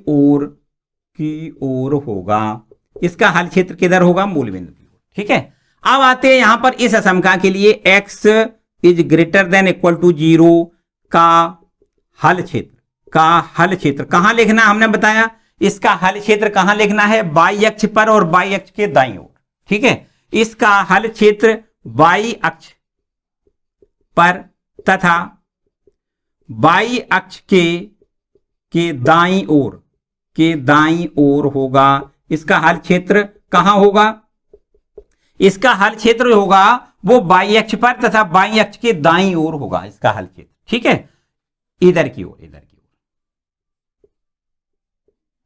[SPEAKER 1] ओर होगा। इसका हल क्षेत्र किधर होगा, मूल बिंदु की ओर, ठीक है। अब आते हैं यहां पर इस असमका के लिए x is greater than equal to 0 का हल क्षेत्र कहां लिखना, हमने बताया इसका हल क्षेत्र कहां लिखना है, y अक्ष पर और y अक्ष के दाईं ओर, ठीक है। इसका हल क्षेत्र y अक्ष पर तथा y अक्ष के दाईं ओर होगा। इसका हल क्षेत्र कहां होगा, इसका हल क्षेत्र होगा वो y अक्ष पर तथा y अक्ष के दाईं ओर होगा इसका हल क्षेत्र, ठीक है। इधर की ओर,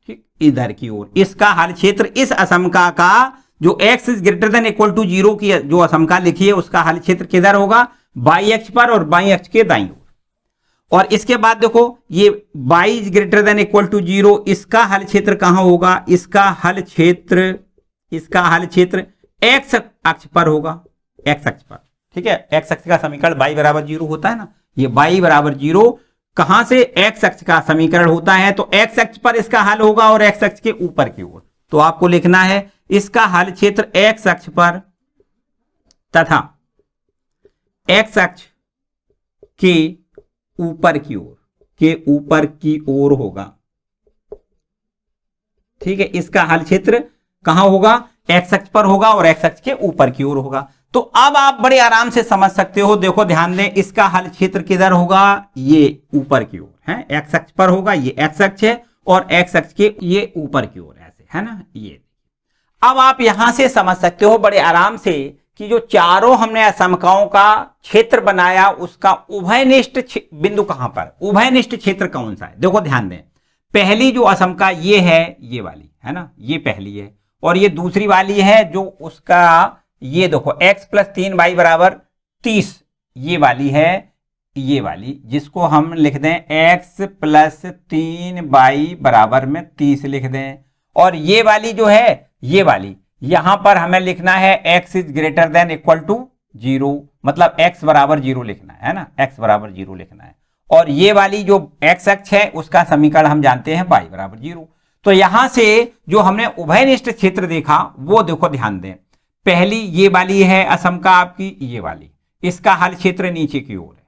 [SPEAKER 1] ठीक, इधर की ओर इसका हल क्षेत्र इस असमका का जो x is greater than equal to 0 की जो असमका लिखी है उसका हल क्षेत्र किधर होगा, y अक्ष पर और y अक्ष के दाईं ओर। और इसके बाद देखो ये y is greater than equal to 0, इसका हल क्षेत्र कहां होगा, इसका हल क्षेत्र x अक्ष पर होगा, x अक्ष पर, ठीक है। x अक्ष का समीकरण y बराबर 0 होता है ना, ये y बराबर 0 कहां से, x अक्ष का समीकरण होता है, तो x अक्ष पर इसका हल होगा और x अक्ष के ऊपर की ओर। तो आपको लिखना है इसका हल क्षेत्र x अक्ष पर तथा x अक्ष के ऊपर की ओर होगा, ठीक है। इसका हल क्षेत्र कहां होगा, x अक्ष पर होगा और x अक्ष के ऊपर की ओर होगा। तो अब आप बड़े आराम से समझ सकते हो, देखो ध्यान दें, इसका हल क्षेत्र किधर होगा, ये ऊपर की ओर है, x अक्ष पर होगा, ये x अक्ष है और x अक्ष के ये ऊपर की ओर ऐसे है ना, ये। अब आप यहां से समझ सकते हो बड़े आराम से कि जो चारों हमने असमकाओं का क्षेत्र बनाया उसका उभयनिष्ठ बिंदु कहां पर, उभयनिष्ठ क्षेत्र कौन सा है। देखो ध्यान दें, पहली जो असमका ये है, ये वाली है ना, ये पहली है, और ये दूसरी वाली है जो उसका ये देखो x प्लस 3y बराबर 30, ये वाली है, ये वाली जिसको हम लिख दें x प्लस 3y बराबर में 30 लिख दें। और ये वाली जो है, ये वाली यहां पर हमें लिखना है x is greater than equal to 0, मतलब x बराबर 0 लिखना है ना, x बराबर 0 लिखना है। और ये वाली जो x अक्ष है उसका समीकरण हम जानते हैं y बराबर 0। तो यहां से जो हमने उभयनिष्ठ क्षेत्र देखा वो देखो ध्यान दें, पहली ये वाली है असमका आपकी, ये वाली, इसका हल क्षेत्र नीचे की ओर है,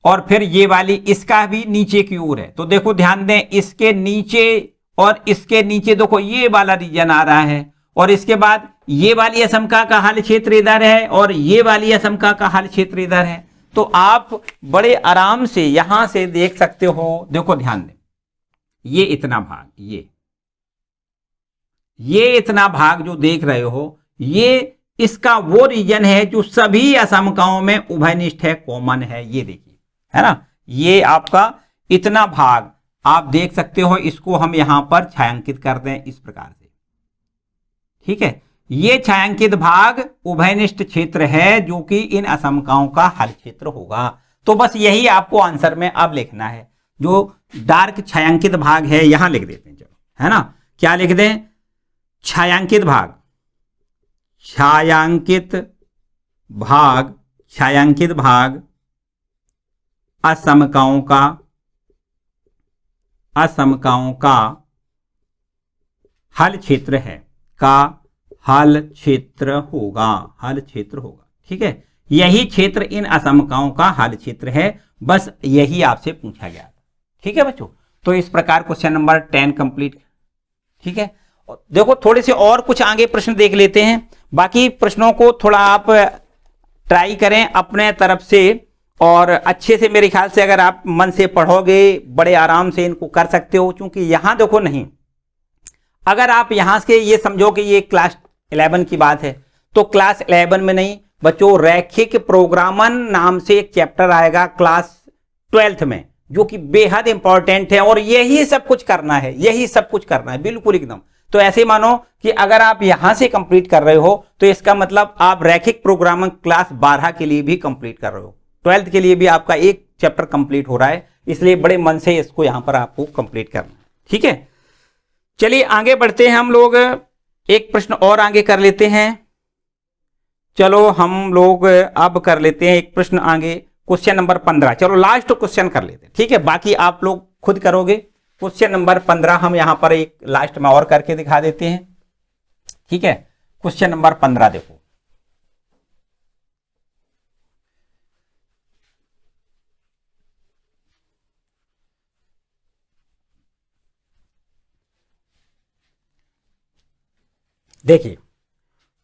[SPEAKER 1] और फिर ये वाली इसका भी नीचे की ओर है। तो देखो ध्यान दें, इसके नीचे और इसके नीचे देखो ये वाला रीजन आ रहा है, और इसके बाद ये वाली असमका का हल क्षेत्र इधर है और ये वाली असमका का हल क्षेत्र इधर है। तो आप बड़े आराम से यहां से देख सकते हो, देखो ध्यान दें, ये इतना भाग, ये इतना भाग जो देख रहे हो, ये इसका वो रीजन है जो सभी असमकाओं में उभयनिष्ठ है, कॉमन है, ये देखिए, है ना, ये आपका इतना भाग आप देख सकते हो। इसको हम यहां पर छायांकित कर दें इस प्रकार से, ठीक है। ये छायांकित भाग उभयनिष्ठ क्षेत्र है जो कि इन असमकाओं का हल क्षेत्र होगा। तो बस यही आपको आंसर में अब लिखना है, जो डार्क छायांकित भाग है यहां लिख देते हैं, चलो, है ना, क्या लिख दें, छायांकित भाग, छायांकित भाग, छायांकित भाग असमकाओं का हल क्षेत्र है, का हल क्षेत्र होगा, हल क्षेत्र होगा, ठीक है। यही क्षेत्र इन असमकाओं का हल क्षेत्र है, बस यही आपसे पूछा गया था, ठीक है बच्चों। तो इस प्रकार क्वेश्चन नंबर 10 कंप्लीट, ठीक है। देखो थोड़े से और कुछ आगे प्रश्न देख लेते हैं, बाकी प्रश्नों को थोड़ा आप ट्राई करें अपने तरफ से, और अच्छे से मेरे ख्याल से अगर आप मन से पढ़ोगे बड़े आराम से इनको कर सकते हो। क्योंकि यहां देखो, नहीं, अगर आप यहां से ये समझो कि ये क्लास 11 की बात है, तो क्लास 11 में नहीं बच्चों, रैखिक प्रोग्रामन नाम से एक चैप्टर आएगा क्लास 12th में, जो कि बेहद इंपॉर्टेंट है, और यही सब कुछ करना है, यही सब कुछ करना है, बिल्कुल एकदम। तो ऐसे मानो कि अगर आप यहां से कंप्लीट कर रहे हो तो इसका मतलब आप रैखिक प्रोग्रामर क्लास 12 के लिए भी कंप्लीट कर रहे हो, 12th के लिए भी आपका एक चैप्टर कंप्लीट हो रहा है, इसलिए बड़े मन से इसको यहां पर आपको कंप्लीट करना है, ठीक है। चलिए आगे बढ़ते हैं हम लोग, एक प्रश्न और आगे कर लेते हैं। चलो हम लोग अब कर लेते हैं एक प्रश्न आगे, क्वेश्चन नंबर 15। चलो लास्ट क्वेश्चन कर लेते हैं, ठीक है, बाकी आप लोग खुद करोगे। क्वेश्चन नंबर 15 हम यहां पर एक लास्ट में और करके दिखा देते हैं, ठीक है। क्वेश्चन नंबर 15 देखो, देखिए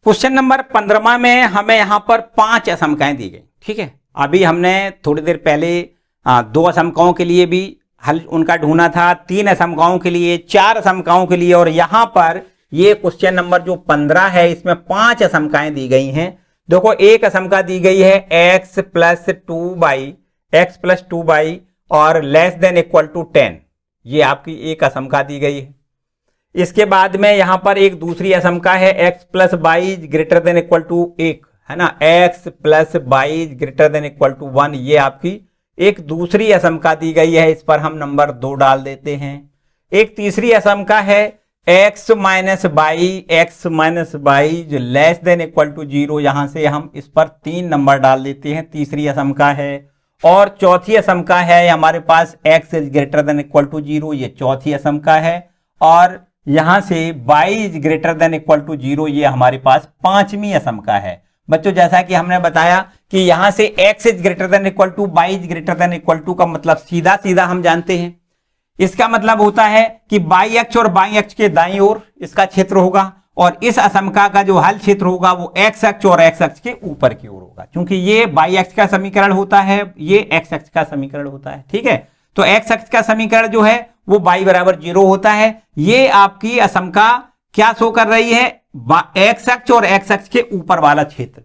[SPEAKER 1] क्वेश्चन नंबर 15 में हमें यहां पर 5 असमकाएं दी गई, ठीक है। अभी हमने थोड़ी देर पहले 2 असमकाओं के लिए भी हल उनका ढूंढा था, 3 असमकाओं के लिए, 4 असमकाओं के लिए, और यहां पर ये क्वेश्चन नंबर जो 15 है इसमें 5 असमकाएं दी गई हैं। देखो एक असमका दी गई है x प्लस 2 बाई और लेस देन इक्वल टू 10, ये आपकी एक असमका दी गई है। इसके बाद में यहां पर एक दूसरी असमका है x plus 22 greater than equal to 1, है ना, x plus 22 greater than equal to 1, ये आपकी एक दूसरी असमका दी गई है, इस पर हम नंबर 2 डाल देते हैं। एक तीसरी असमका है x minus 22 less than equal to 0, यहां से हम इस पर 3 नंबर डाल देते हैं, तीसरी असमका है। और चौथी असमका है हमारे पास x is greater than equal to 0, ये चौथी असमका है। और यहां से 22 ग्रेटर देन इक्वल टू 0, ये हमारे पास 5वीं असमका है। बच्चों जैसा कि हमने बताया कि यहां से x is greater than equal to 22 greater than equal to का मतलब सीधा सीधा हम जानते हैं, इसका मतलब होता है कि बाई अक्ष और बाई अक्ष के दाईं ओर इसका क्षेत्र होगा, और इस असमका का जो हल क्षेत्र होगा वो x अक्ष और x अक्ष के ऊपर की ओर होगा, क्योंकि ये बाई अक्ष का समीकरण होता है, ये x अक्ष का समीकरण होता है, ठीक है। तो x अक्ष का समीकरण जो है वो y बराबर 0 होता है। ये आपकी असमका क्या शो कर रही है, x अक्ष और x अक्ष के ऊपर वाला क्षेत्र।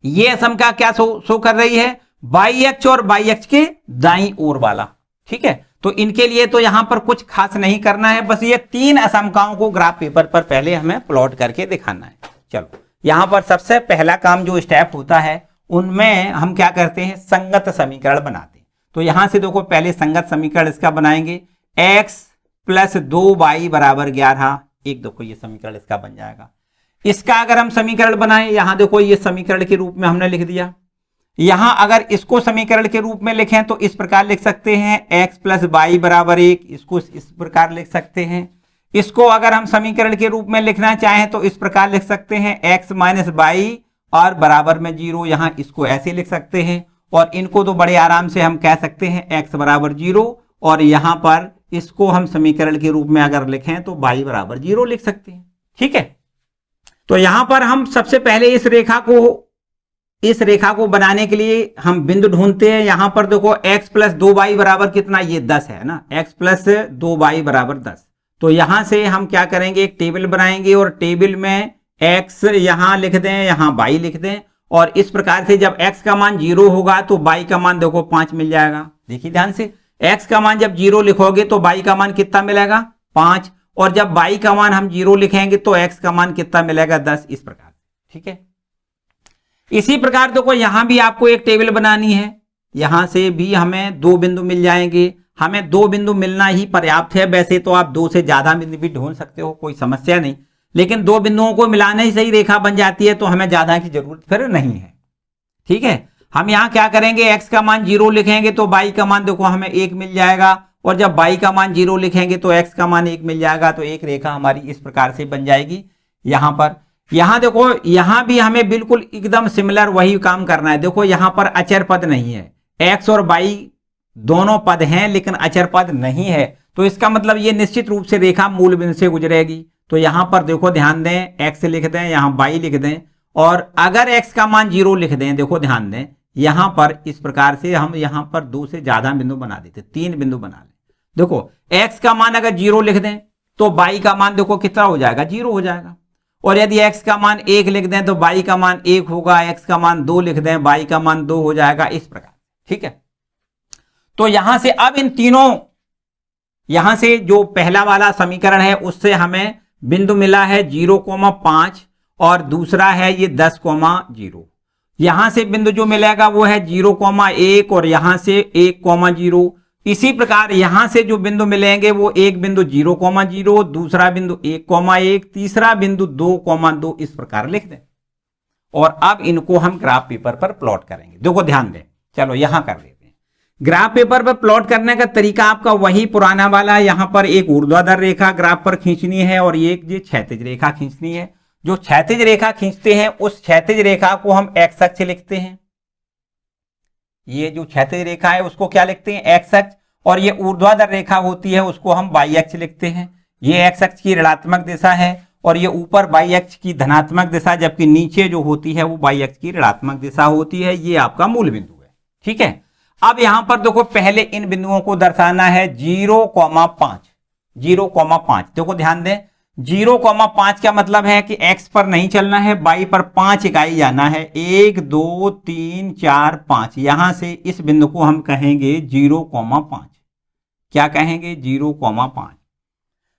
[SPEAKER 1] ये असमका क्या शो कर रही है, y अक्ष और y अक्ष के दाईं ओर वाला, ठीक है। तो इनके लिए तो यहां पर कुछ खास नहीं करना है, बस ये 3 असमकाओं को ग्राफ पेपर पर पहले हमें प्लॉट करके दिखाना है। चलो यहां पर सबसे पहला काम जो स्टेप होता है उनमें हम क्या करते हैं, संगत समीकरण बनाते हैं। तो यहां से देखो पहले संगत समीकरण इसका बनाएंगे, x प्लस 2y बराबर 11, एक देखो ये समीकरण इसका बन जाएगा। इसका अगर हम समीकरण बनाएं, यहां देखो ये समीकरण के रूप में हमने लिख दिया। यहां अगर इसको समीकरण के रूप में लिखें तो इस प्रकार लिख सकते हैं x प्लस वाई बराबर 1, इसको इस प्रकार लिख सकते हैं। इसको अगर हम समीकरण के रूप में लिखना चाहें तो इस प्रकार लिख सकते हैं x माइनस बाई और बराबर में 0, यहां इसको ऐसे लिख सकते हैं। और इनको तो बड़े आराम से हम कह सकते हैं x बराबर 0, और यहां पर इसको हम समीकरण के रूप में अगर लिखें तो y बराबर 0 लिख सकते हैं। ठीक है, तो यहां पर हम सबसे पहले इस रेखा को बनाने के लिए हम बिंदु ढूंढते हैं। यहां पर देखो x प्लस 2y बराबर कितना, ये 10 है ना, x प्लस 2y बराबर 10। तो यहां से हम क्या करेंगे, एक टेबल बनाएंगे और टेबल में x यहां लिख दें, यहां y लिख दें, और इस प्रकार से जब x का मान 0 होगा तो y का मान देखो 5 मिल जाएगा। देखिए ध्यान से, x का मान जब 0 लिखोगे तो y का मान कितना मिलेगा, 5, और जब y का मान हम 0 लिखेंगे तो x का मान कितना मिलेगा, 10, इस प्रकार। ठीक है, इसी प्रकार देखो यहां भी आपको एक टेबल बनानी है, यहां से भी हमें 2 बिंदु मिल जाएंगे। हमें 2 बिंदु मिलना ही पर्याप्त है, वैसे तो आप 2 से ज्यादा बिंदु भी ढूंढ सकते हो, कोई समस्या नहीं, लेकिन 2 बिंदुओं को मिलाने ही सही रेखा बन जाती है, तो हमें ज्यादा की जरूरत फिर नहीं है। ठीक है, हम यहां क्या करेंगे, x का मान 0 लिखेंगे तो y का मान देखो हमें 1 मिल जाएगा, और जब y का मान 0 लिखेंगे तो x का मान 1 मिल जाएगा। तो एक रेखा हमारी इस प्रकार से बन जाएगी। यहां पर यहां देखो, यहां भी हमें बिल्कुल एकदम सिमिलर वही काम करना है। देखो यहां पर अचर पद नहीं है, x और y दोनों पद हैं लेकिन अचर पद नहीं है, तो इसका मतलब ये निश्चित रूप से रेखा मूल बिंदु से गुजरेगी। तो यहां पर देखो ध्यान दें, x लिख दें, यहां y लिख दें, और अगर x का मान 0 लिख दें, देखो ध्यान दें, यहां पर इस प्रकार से हम यहां पर 2 से ज्यादा बिंदु बना देते, 3 बिंदु बना लें। देखो x का मान अगर 0 लिख दें तो y का मान देखो कितना हो जाएगा, 0 हो जाएगा, और यदि x का मान 1 लिख दें तो y का मान 1 होगा, x का मान 2 लिख दें y का मान 2 हो जाएगा, इस प्रकार। ठीक है, तो यहां से अब इन तीनों, यहां से जो पहला वाला समीकरण है उससे हमें बिंदु मिला है 0,5 और दूसरा है ये 10,0। यहां से बिंदु जो मिलेगा वो है 0,1 और यहां से 1,0। इसी प्रकार यहां से जो बिंदु मिलेंगे वो एक बिंदु 0,0, दूसरा बिंदु 1,1, तीसरा बिंदु 2,2, इस प्रकार लिख दें। और अब इनको हम ग्राफ पेपर पर प्लॉट करेंगे। देखो ध्यान दें, चलो यहां कर लेते हैं। ग्राफ पेपर पर प्लॉट करने का तरीका आपका वही पुराना वाला है। यहां पर एक ऊर्ध्वाधर रेखा ग्राफ पर खींचनी है और एक ये क्षैतिज रेखा खींचनी है। जो क्षैतिज रेखा खींचते हैं उस क्षैतिज रेखा को हम एक्स अक्ष लिखते हैं। ये जो क्षैतिज रेखा है उसको क्या लिखते हैं, एक्स अक्ष, और ये ऊर्ध्वाधर रेखा होती है उसको हम वाई अक्ष लिखते हैं। ये एक्स अक्ष की ऋणात्मक दिशा है और ये ऊपर वाई अक्ष की धनात्मक दिशा, जबकि नीचे जो होती है वो वाई अक्ष की ऋणात्मक दिशा होती है। ये आपका मूल बिंदु है। ठीक है, अब यहां पर देखो पहले इन बिंदुओं को दर्शाना है 0,5। 0,5 देखो ध्यान दें, 0,5 का मतलब है कि x पर नहीं चलना है, y पर 5 इकाई जाना है। 1 2 3 4 5, यहां से इस बिंदु को हम कहेंगे 0,5। क्या कहेंगे, 0,5।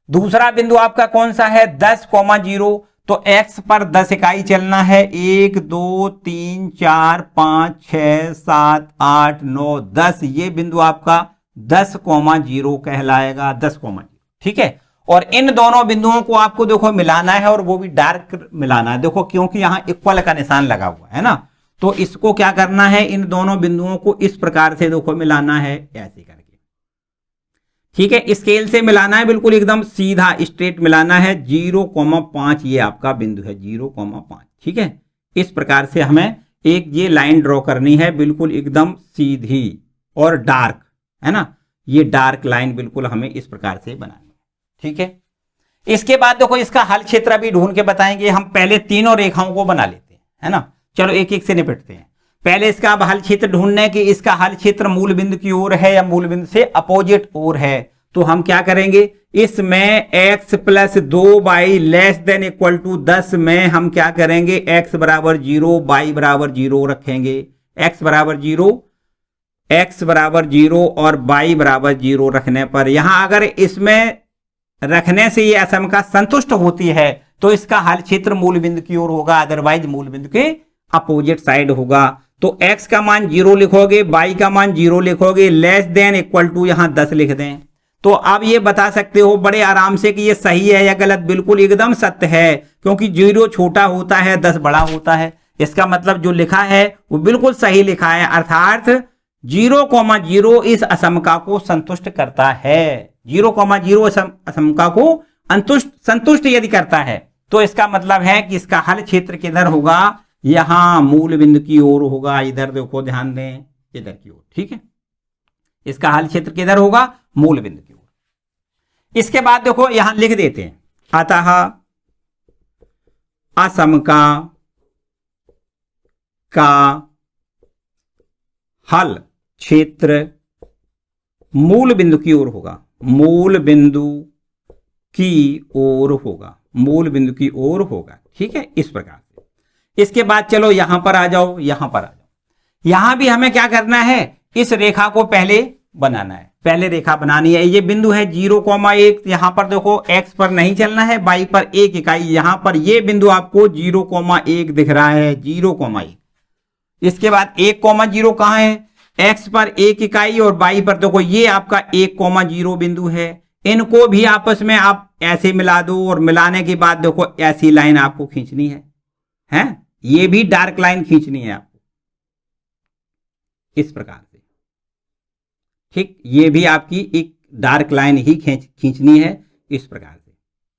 [SPEAKER 1] दूसरा बिंदु आपका कौन सा है, 10,0। तो x पर 10 इकाई चलना है। 1 2 3 4 5 6 7 8 9 10, ये बिंदु आपका 10,0 कहलाएगा, 10,0। ठीक है, और इन दोनों बिंदुओं को आपको देखो मिलाना है, और वो भी डार्क मिलाना है। देखो क्योंकि यहां इक्वल का निशान लगा हुआ है ना, तो इसको क्या करना है, इन दोनों बिंदुओं को इस प्रकार से देखो मिलाना है, ऐसे करके। ठीक है, स्केल से मिलाना है, बिल्कुल एकदम सीधा स्ट्रेट मिलाना है। 0,5 ये आपका बिंदु है, 0,5। ठीक है, इस प्रकार से हमें एक ये लाइन ड्रॉ करनी है, बिल्कुल एकदम सीधी और डार्क, है ना। ये डार्क लाइन बिल्कुल हमें इस प्रकार से बनानी है। ठीक है, इसके बाद देखो इसका हल क्षेत्र भी ढूंढ के बताएंगे। हम पहले तीनों रेखाओं को बना लेते हैं, है ना। चलो एक एक से निपटते हैं। पहले इसका हल क्षेत्र ढूंढने की, इसका हल क्षेत्र मूल बिंदु की ओर है या मूल बिंदु से अपोजिट ओर है, तो हम क्या करेंगे, इसमें x plus 2y less than equal to 10 में हम क्या करेंगे, x बराबर 0 y बराबर 0 रखेंगे। x बराबर 0 और y बराबर 0 रखने पर, यहां अगर इसमें रखने से ये असमका संतुष्ट होती है तो इसका हल क्षेत्र मूल बिंदु की ओर होगा, अदरवाइज मूल बिंदु के अपोजिट साइड होगा। तो x का मान 0 लिखोगे, y का मान 0 लिखोगे, लेस देन इक्वल टू यहां 10 लिख दें। तो अब ये बता सकते हो बड़े आराम से कि ये सही है या गलत। बिल्कुल एकदम सत्य है, क्योंकि 0 छोटा होता है, 10 बड़ा होता है। इसका मतलब जो लिखा है वो बिल्कुल सही लिखा है, अर्थात 0,0 इस असमका को संतुष्ट करता है। 0,0 असमका को संतुष्ट यदि करता है तो इसका मतलब है कि इसका हल क्षेत्र किधर होगा, यहां मूल बिंदु की ओर होगा। इधर देखो, ध्यान दें, इधर की ओर। ठीक है, इसका हल क्षेत्र किधर होगा, मूल बिंदु की ओर। इसके बाद देखो यहां लिख देते हैं, अतः असमका का हल क्षेत्र मूल बिंदु की ओर होगा, मूल बिंदु की ओर होगा, मूल बिंदु की ओर होगा। ठीक है, इस प्रकार से। इसके बाद चलो यहां पर आ जाओ, यहां पर आ जाओ। यहां भी हमें क्या करना है, इस रेखा को पहले बनाना है, पहले रेखा बनानी है। ये बिंदु है 0,1, यहां पर देखो x पर नहीं चलना है, y पर 1 इकाई। यहां पर ये बिंदु आपको 0,1 दिख रहा है, 0,1। इसके बाद 1,0 कहां है, x पर 1 इकाई और y पर देखो ये आपका 1,0 बिंदु है। इनको भी आपस में आप ऐसे मिला दो और मिलाने के बाद देखो ऐसी लाइन आपको खींचनी है, हैं? ये भी डार्क लाइन खींचनी है आपको इस प्रकार से। ठीक, ये भी आपकी एक डार्क लाइन ही खींचनी है इस प्रकार से।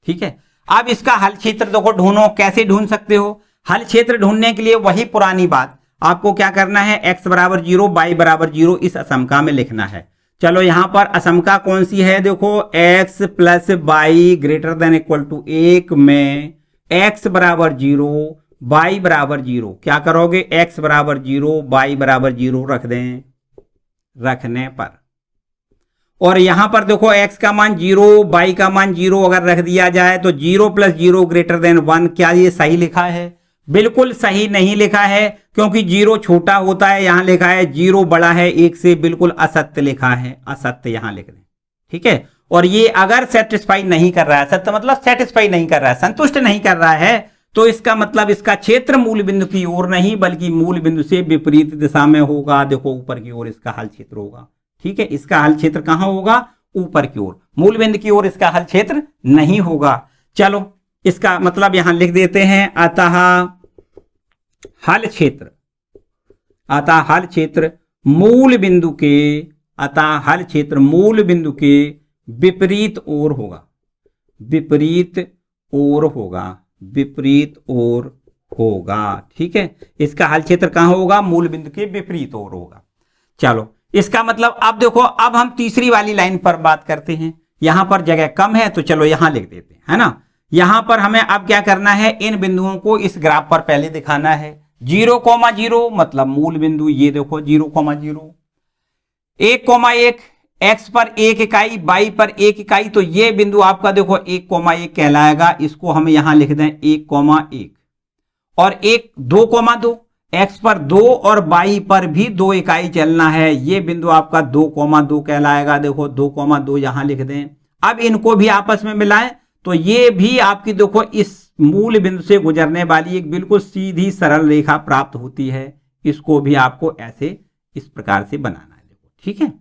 [SPEAKER 1] ठीक है, अब इसका हल क्षेत्र देखो ढूंढो, कैसे ढूंढ सकते हो। हल क्षेत्र ढूंढने के लिए वही पुरानी बात, आपको क्या करना है, x बराबर 0, y बराबर 0 इस असमका में लिखना है। चलो यहां पर असमका कौन सी है, देखो x plus y greater than equal to 1 में x बराबर 0, y बराबर 0। क्या करोगे, x बराबर 0, y बराबर 0 रख दें, रखने पर। और यहां पर देखो x का मान 0, y का मान 0 अगर रख दिया जाए तो 0 प्लस 0 ग्रेटर देन 1। क्या ये सही लिखा है, बिल्कुल सही नहीं लिखा है, क्योंकि 0 छोटा होता है। यहां लिखा है 0 बड़ा है 1 से, बिल्कुल असत्य लिखा है, असत्य यहां लिख दें। ठीक है, और ये अगर सेटिस्फाई नहीं कर रहा है, सत्य मतलब सेटिस्फाई नहीं कर रहा है, संतुष्ट नहीं कर रहा है, तो इसका मतलब इसका क्षेत्र मूल बिंदु की ओर नहीं बल्कि मूल बिंदु से विपरीत दिशा में होगा। देखो ऊपर की ओर इसका हल क्षेत्र होगा। ठीक है, इसका हल क्षेत्र कहां होगा, ऊपर की ओर, मूल बिंदु की ओर इसका हल क्षेत्र नहीं होगा। चलो इसका मतलब यहां लिख देते हैं, अतः हल क्षेत्र, अतः हल क्षेत्र मूल बिंदु के, अतः हल क्षेत्र मूल बिंदु के विपरीत ओर होगा, विपरीत ओर होगा, विपरीत ओर होगा। ठीक है, इसका हल क्षेत्र कहां होगा, मूल बिंदु के विपरीत ओर होगा। चलो इसका मतलब अब देखो, अब हम तीसरी वाली लाइन पर बात करते हैं। यहां पर जगह कम है तो चलो यहां लिख देते हैं, है ना। यहां पर हमें अब क्या करना है, इन बिंदुओं को इस ग्राफ पर पहले दिखाना है। 0,0 मतलब मूल बिंदु, ये देखो 0,0, 1,1 x पर 1 इकाई, y पर 1 इकाई, तो ये बिंदु आपका देखो 1,1 कहलाएगा। इसको हम यहां लिख दें 1,1 और 2,2 x पर 2 और y पर भी 2 इकाई चलना है। ये बिंदु आपका 2,2 कहलाएगा। देखो 2,2 यहां लिख दें। अब इनको भी आपस में मिलाएं तो ये भी आपकी देखो इस मूल बिंदु से गुजरने वाली एक बिल्कुल सीधी सरल रेखा प्राप्त होती है। इसको भी आपको ऐसे इस प्रकार से बनाना है। देखो ठीक है,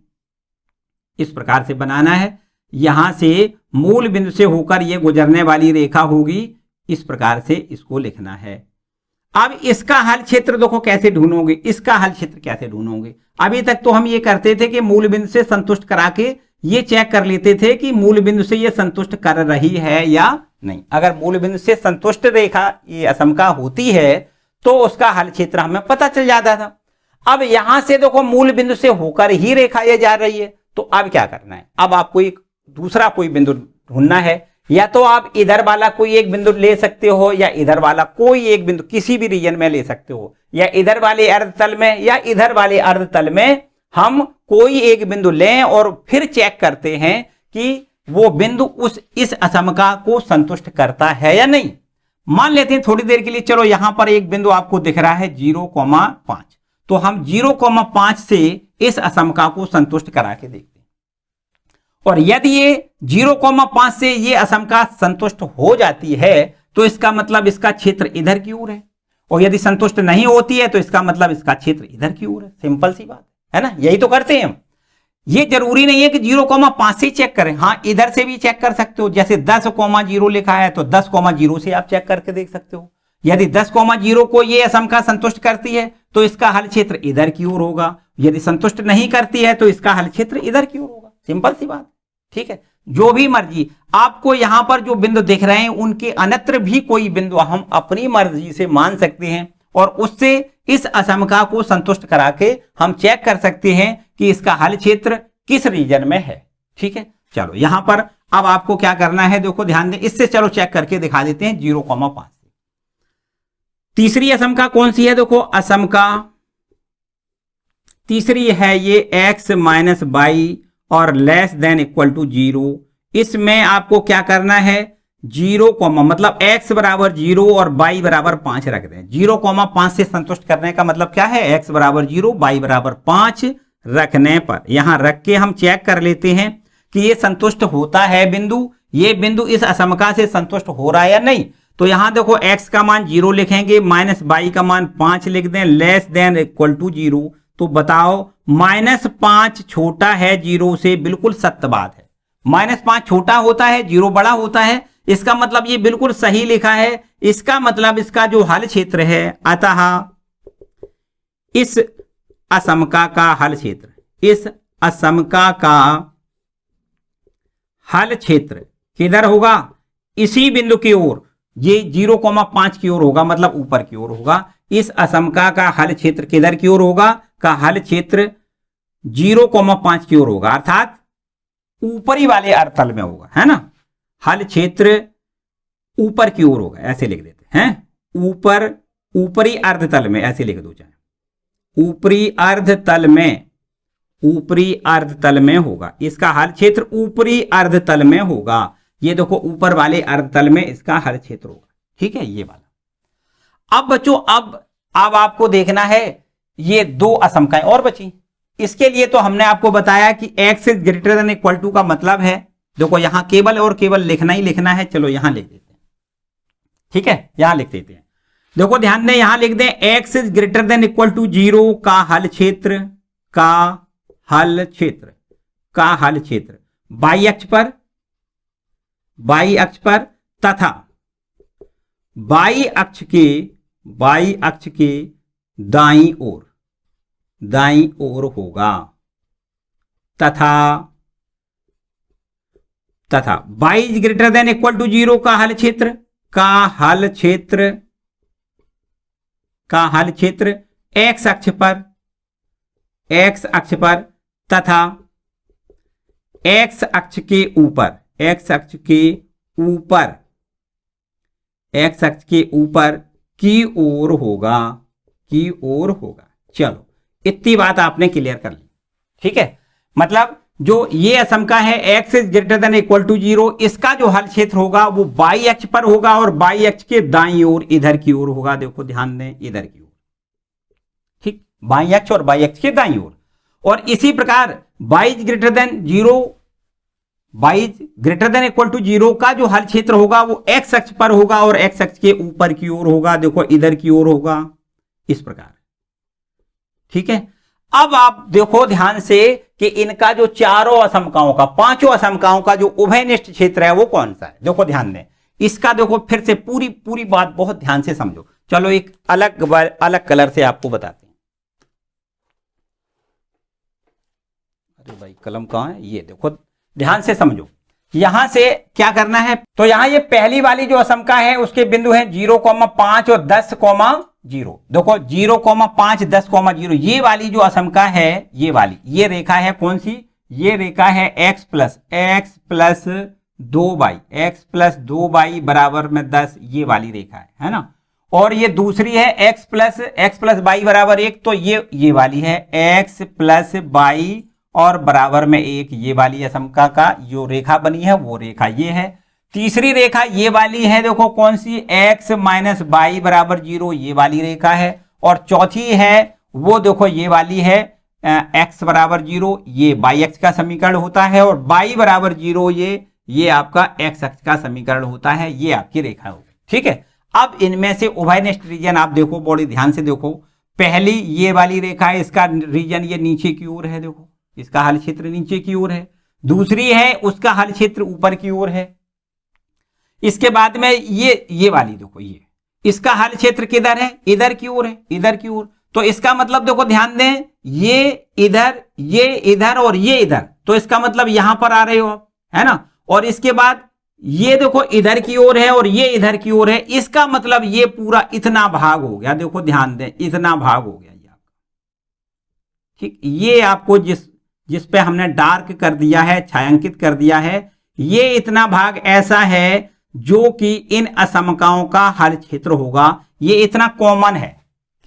[SPEAKER 1] इस प्रकार से बनाना है। यहां से मूल बिंदु से होकर यह गुजरने वाली रेखा होगी। इस प्रकार से इसको लिखना है। अब इसका हल क्षेत्र देखो कैसे ढूंढोगे, इसका हल क्षेत्र कैसे ढूंढोगे। अभी तक तो हम ये करते थे कि मूल बिंदु से संतुष्ट करा के ये चेक कर लेते थे कि मूल बिंदु से ये संतुष्ट कर रही है या नहीं। अगर मूल बिंदु से संतुष्ट रेखा ये असमका होती है तो उसका हल क्षेत्र हमें पता चल जाता था। अब यहां से देखो मूल बिंदु से होकर ही रेखा ये जा रही है, तो अब क्या करना है, अब आपको एक दूसरा कोई बिंदु ढूंढना है। या तो आप इधर वाला कोई एक बिंदु ले सकते हो या इधर वाला कोई एक बिंदु किसी भी रीजन में ले सकते हो, या इधर वाले अर्धतल में या इधर वाले अर्धतल में हम कोई एक बिंदु लें और फिर चेक करते हैं कि वो बिंदु इस असमका को संतुष्ट करता है या नहीं। मान लेते हैं थोड़ी देर के लिए, चलो यहां पर एक बिंदु आपको दिख रहा है 0,5, तो हम 0,5 से इस असमका को संतुष्ट करा के देखते हैं। और यदि ये 0,5 से ये असमका संतुष्ट हो जाती है तो इसका मतलब इसका क्षेत्र इधर की ओर है, और यदि संतुष्ट नहीं होती है तो इसका मतलब इसका क्षेत्र इधर की ओर है। सिंपल सी बात है ना, यही तो करते हैं हम। ये जरूरी नहीं है कि 0,5 से चेक करें, हाँ इधर से भी चेक कर सकते हो। जैसे 10,0 लिखा है तो 10,0 से आप चेक करके देख सकते हो। यदि 10,0 को ये असमका संतुष्ट करती है तो इसका हल क्षेत्र इधर की ओर होगा, यदि संतुष्ट नहीं करती है तो इसका हल क्षेत्र इधर की ओर होगा। सिंपल सी बात ठीक है, जो भी मर्जी आपको यहां पर जो बिंदु दिख रहे हैं उनके अन्यत्र भी कोई बिंदु हम अपनी मर्जी से मान सकते हैं और उससे इस असमका को संतुष्ट करा के हम चेक कर सकते हैं कि इसका हल क्षेत्र किस रीजन में है। ठीक है, चलो यहां पर अब आपको क्या करना है, देखो ध्यान दें, इससे चलो चेक करके दिखा देते हैं 0,5 से। तीसरी असमका कौन सी है, देखो असमका तीसरी है ये x माइनस बाई और लेस देन इक्वल टू 0। इसमें आपको क्या करना है, 0, मतलब x बराबर 0 और y बराबर 5 रख दें। 0,5 से संतुष्ट करने का मतलब क्या है, x बराबर 0 y बराबर 5 रखने पर यहां रख के हम चेक कर लेते हैं कि ये संतुष्ट होता है बिंदु, ये बिंदु इस असमका से संतुष्ट हो रहा है या नहीं। तो यहां देखो x का मान 0 लिखेंगे, माइनस y का मान 5 लिख दें, लेस देन इक्वल टू 0। तो बताओ -5 छोटा है 0 से, बिल्कुल सत्य बात है। -5 छोटा होता है, 0 बड़ा होता है, इसका मतलब ये बिल्कुल सही लिखा है। इसका मतलब इसका जो हल क्षेत्र है, अतः इस असमका का हल क्षेत्र, इस असमका का हल क्षेत्र किधर होगा, इसी बिंदु की ओर, ये 0,5 की ओर होगा, मतलब ऊपर की ओर होगा। इस असमका का हल क्षेत्र किधर की ओर होगा, का हल क्षेत्र 0,5 की ओर होगा, अर्थात ऊपरी वाले अर्थतल में होगा, है ना। हल क्षेत्र ऊपर की ओर होगा, ऐसे लिख देते हैं, ऊपर, ऊपरी अर्धतल में, ऐसे लिख दो चाहे, ऊपरी अर्धतल में, ऊपरी अर्धतल में होगा। इसका हल क्षेत्र ऊपरी अर्धतल में होगा। ये देखो ऊपर वाले अर्धतल में इसका हल क्षेत्र होगा। ठीक है, ये वाला। अब बच्चों, अब आपको देखना है ये दो असमकाएं और बची। इसके लिए तो हमने आपको बताया कि x is greater than equal to का मतलब है, देखो यहां केवल और केवल लिखना ही लिखना है। चलो यहां लिख देते हैं, ठीक है, यहां लिख देते हैं। देखो ध्यान दें, यहां लिख दें x is greater than equal to 0 का हल क्षेत्र, का हल क्षेत्र, का हल क्षेत्र बाई अक्ष पर, बाई अक्ष पर तथा बाई अक्ष के, बाई अक्ष के दाईं ओर, दाईं ओर होगा, तथा तथा y is greater than equal to 0 का हल क्षेत्र, का हल क्षेत्र, का हल क्षेत्र x अक्ष पर, x अक्ष पर तथा x अक्ष के ऊपर, x अक्ष के ऊपर, x अक्ष के ऊपर की ओर होगा, की ओर होगा। चलो इतनी बात आपने क्लियर कर ली। ठीक है, मतलब जो ये असमका है x is greater than equal to 0, इसका जो हल क्षेत्र होगा वो बाई अक्ष पर होगा और बाई अक्ष के दाईं ओर, इधर की ओर होगा। देखो ध्यान दें, इधर की ओर, ठीक, बाई अक्ष और बाई अक्ष के दाईं ओर। और इसी प्रकार y is greater than 0, y is greater than equal to 0 का जो हल क्षेत्र होगा वो x अक्ष पर होगा और x अक्ष के ऊपर की ओर होगा। देखो इधर की ओर होगा, इस प्रकार। ठीक है, अब आप देखो ध्यान से कि इनका जो चारों असमकाओं का, पांचों असमकाओं का जो उभयनिष्ठ क्षेत्र है वो कौन सा है। देखो ध्यान दें, इसका देखो फिर से पूरी पूरी बात बहुत ध्यान से समझो। चलो एक अलग कलर से आपको बताते हैं। अरे भाई कलम कहां है, ये देखो ध्यान से समझो। यहां से क्या करना है, तो यहां ये पहली वाली जो असमका है उसके बिंदु है 0,5 और 10,0। देखो 0,5 10,0, ये वाली जो असमका है, ये वाली, ये रेखा है कौन सी, ये रेखा है x plus 2y, x plus 2y बराबर में 10, ये वाली रेखा है ना। और ये दूसरी है x प्लस y बराबर 1, तो ये वाली है x प्लस y और बराबर में 1, ये वाली असमका का जो रेखा बनी है वो रेखा ये है। तीसरी रेखा ये वाली है, देखो कौन सी, x माइनस बाई बराबर 0, ये वाली रेखा है। और चौथी है वो देखो ये वाली है x बराबर 0, ये बाई अक्ष का समीकरण होता है, और y बराबर 0 ये आपका x अक्ष का समीकरण होता है, ये आपकी रेखा होगी। ठीक है, अब इनमें से उभयनिष्ठ रीजन आप देखो, बड़ी ध्यान से देखो। पहली ये वाली रेखा है, इसका रीजन ये नीचे की ओर है, देखो इसका हल क्षेत्र नीचे की ओर है। दूसरी है उसका हल क्षेत्र ऊपर की ओर है। इसके बाद में ये वाली देखो, ये इसका हल क्षेत्र किधर है, इधर की ओर है, इधर की ओर। तो इसका मतलब देखो ध्यान दें, ये इधर और ये इधर, तो इसका मतलब यहां पर आ रहे हो आप, है ना। और इसके बाद ये देखो इधर की ओर है और ये इधर की ओर है, इसका मतलब ये पूरा इतना भाग हो गया, देखो ध्यान दें, इतना भाग हो गया ये आपका। ठीक, ये आपको जिस पे हमने डार्क कर दिया है, छायांकित कर दिया है, ये इतना भाग ऐसा है जो कि इन असमकाओं का हल क्षेत्र होगा। ये इतना कॉमन है,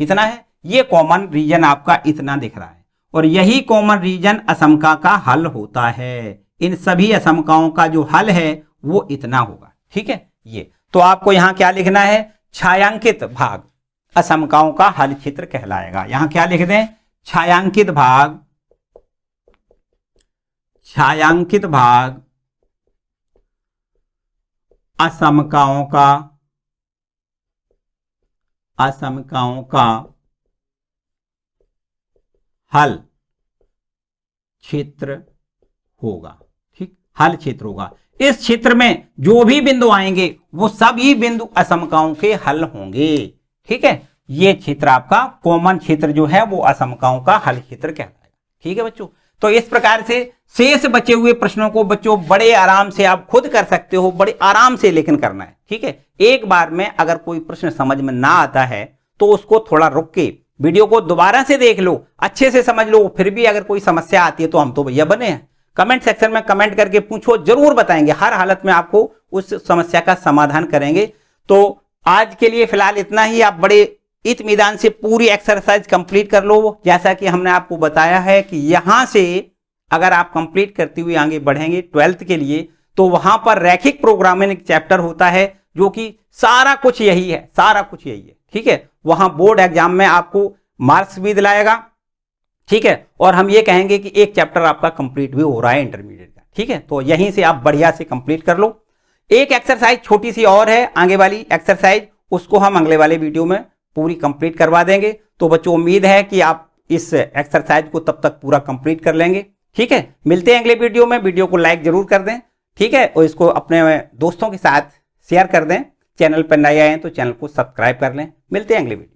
[SPEAKER 1] कितना है, ये कॉमन रीजन आपका इतना दिख रहा है, और यही कॉमन रीजन असमका का हल होता है। इन सभी असमकाओं का जो हल है वो इतना होगा। ठीक है, ये तो आपको यहां क्या लिखना है, छायांकित भाग असमकाओं का हल क्षेत्र कहलाएगा। यहां क्या लिख दें, छायांकित भाग, छायांकित भाग असमकाओं का हल क्षेत्र होगा। ठीक, हल क्षेत्र होगा। इस क्षेत्र में जो भी बिंदु आएंगे वो सभी बिंदु असमकाओं के हल होंगे। ठीक है, ये क्षेत्र आपका कॉमन क्षेत्र जो है वो असमकाओं का हल क्षेत्र कहलाएगा। ठीक है बच्चों, तो इस प्रकार से शेष बचे हुए प्रश्नों को बच्चों बड़े आराम से आप खुद कर सकते हो, बड़े आराम से लेकिन करना है। ठीक है, एक बार में अगर कोई प्रश्न समझ में ना आता है तो उसको थोड़ा रुक के वीडियो को दोबारा से देख लो, अच्छे से समझ लो, फिर भी अगर कोई समस्या आती है तो हम तो भैया बने हैं, कमेंट सेक्शन में कमेंट करके पूछो, जरूर बताएंगे, हर हालत में आपको उस समस्या का समाधान करेंगे। तो आज के लिए फिलहाल इतना ही। आप बड़े इत्मीनान से पूरी एक्सरसाइज कंप्लीट कर लो, जैसा कि हमने आपको बताया है कि यहां से अगर आप कंप्लीट करते हुए आगे बढ़ेंगे 12th के लिए, तो वहां पर रैखिक प्रोग्रामिंग एक चैप्टर होता है जो कि सारा कुछ यही है, सारा कुछ यही है। ठीक है, वहां बोर्ड एग्जाम में आपको मार्क्स भी दिलाएगा। ठीक है, और हम ये कहेंगे कि एक चैप्टर आपका कंप्लीट भी हो रहा है इंटरमीडिएट का। ठीक है, तो यहीं से आप बढ़िया से कंप्लीट कर लो। एक एक्सरसाइज छोटी सी और है आगे वाली एक्सरसाइज, उसको हम अगले वाले वीडियो में पूरी कंप्लीट करवा देंगे। तो बच्चों उम्मीद है कि आप इस एक्सरसाइज को तब तक पूरा कंप्लीट कर लेंगे। ठीक है, मिलते हैं अगले वीडियो में। वीडियो को लाइक जरूर कर दें। ठीक है, और इसको अपने दोस्तों के साथ शेयर कर दें। चैनल पर नए आए हैं तो चैनल को सब्सक्राइब कर लें। मिलते हैं अगले वीडियो।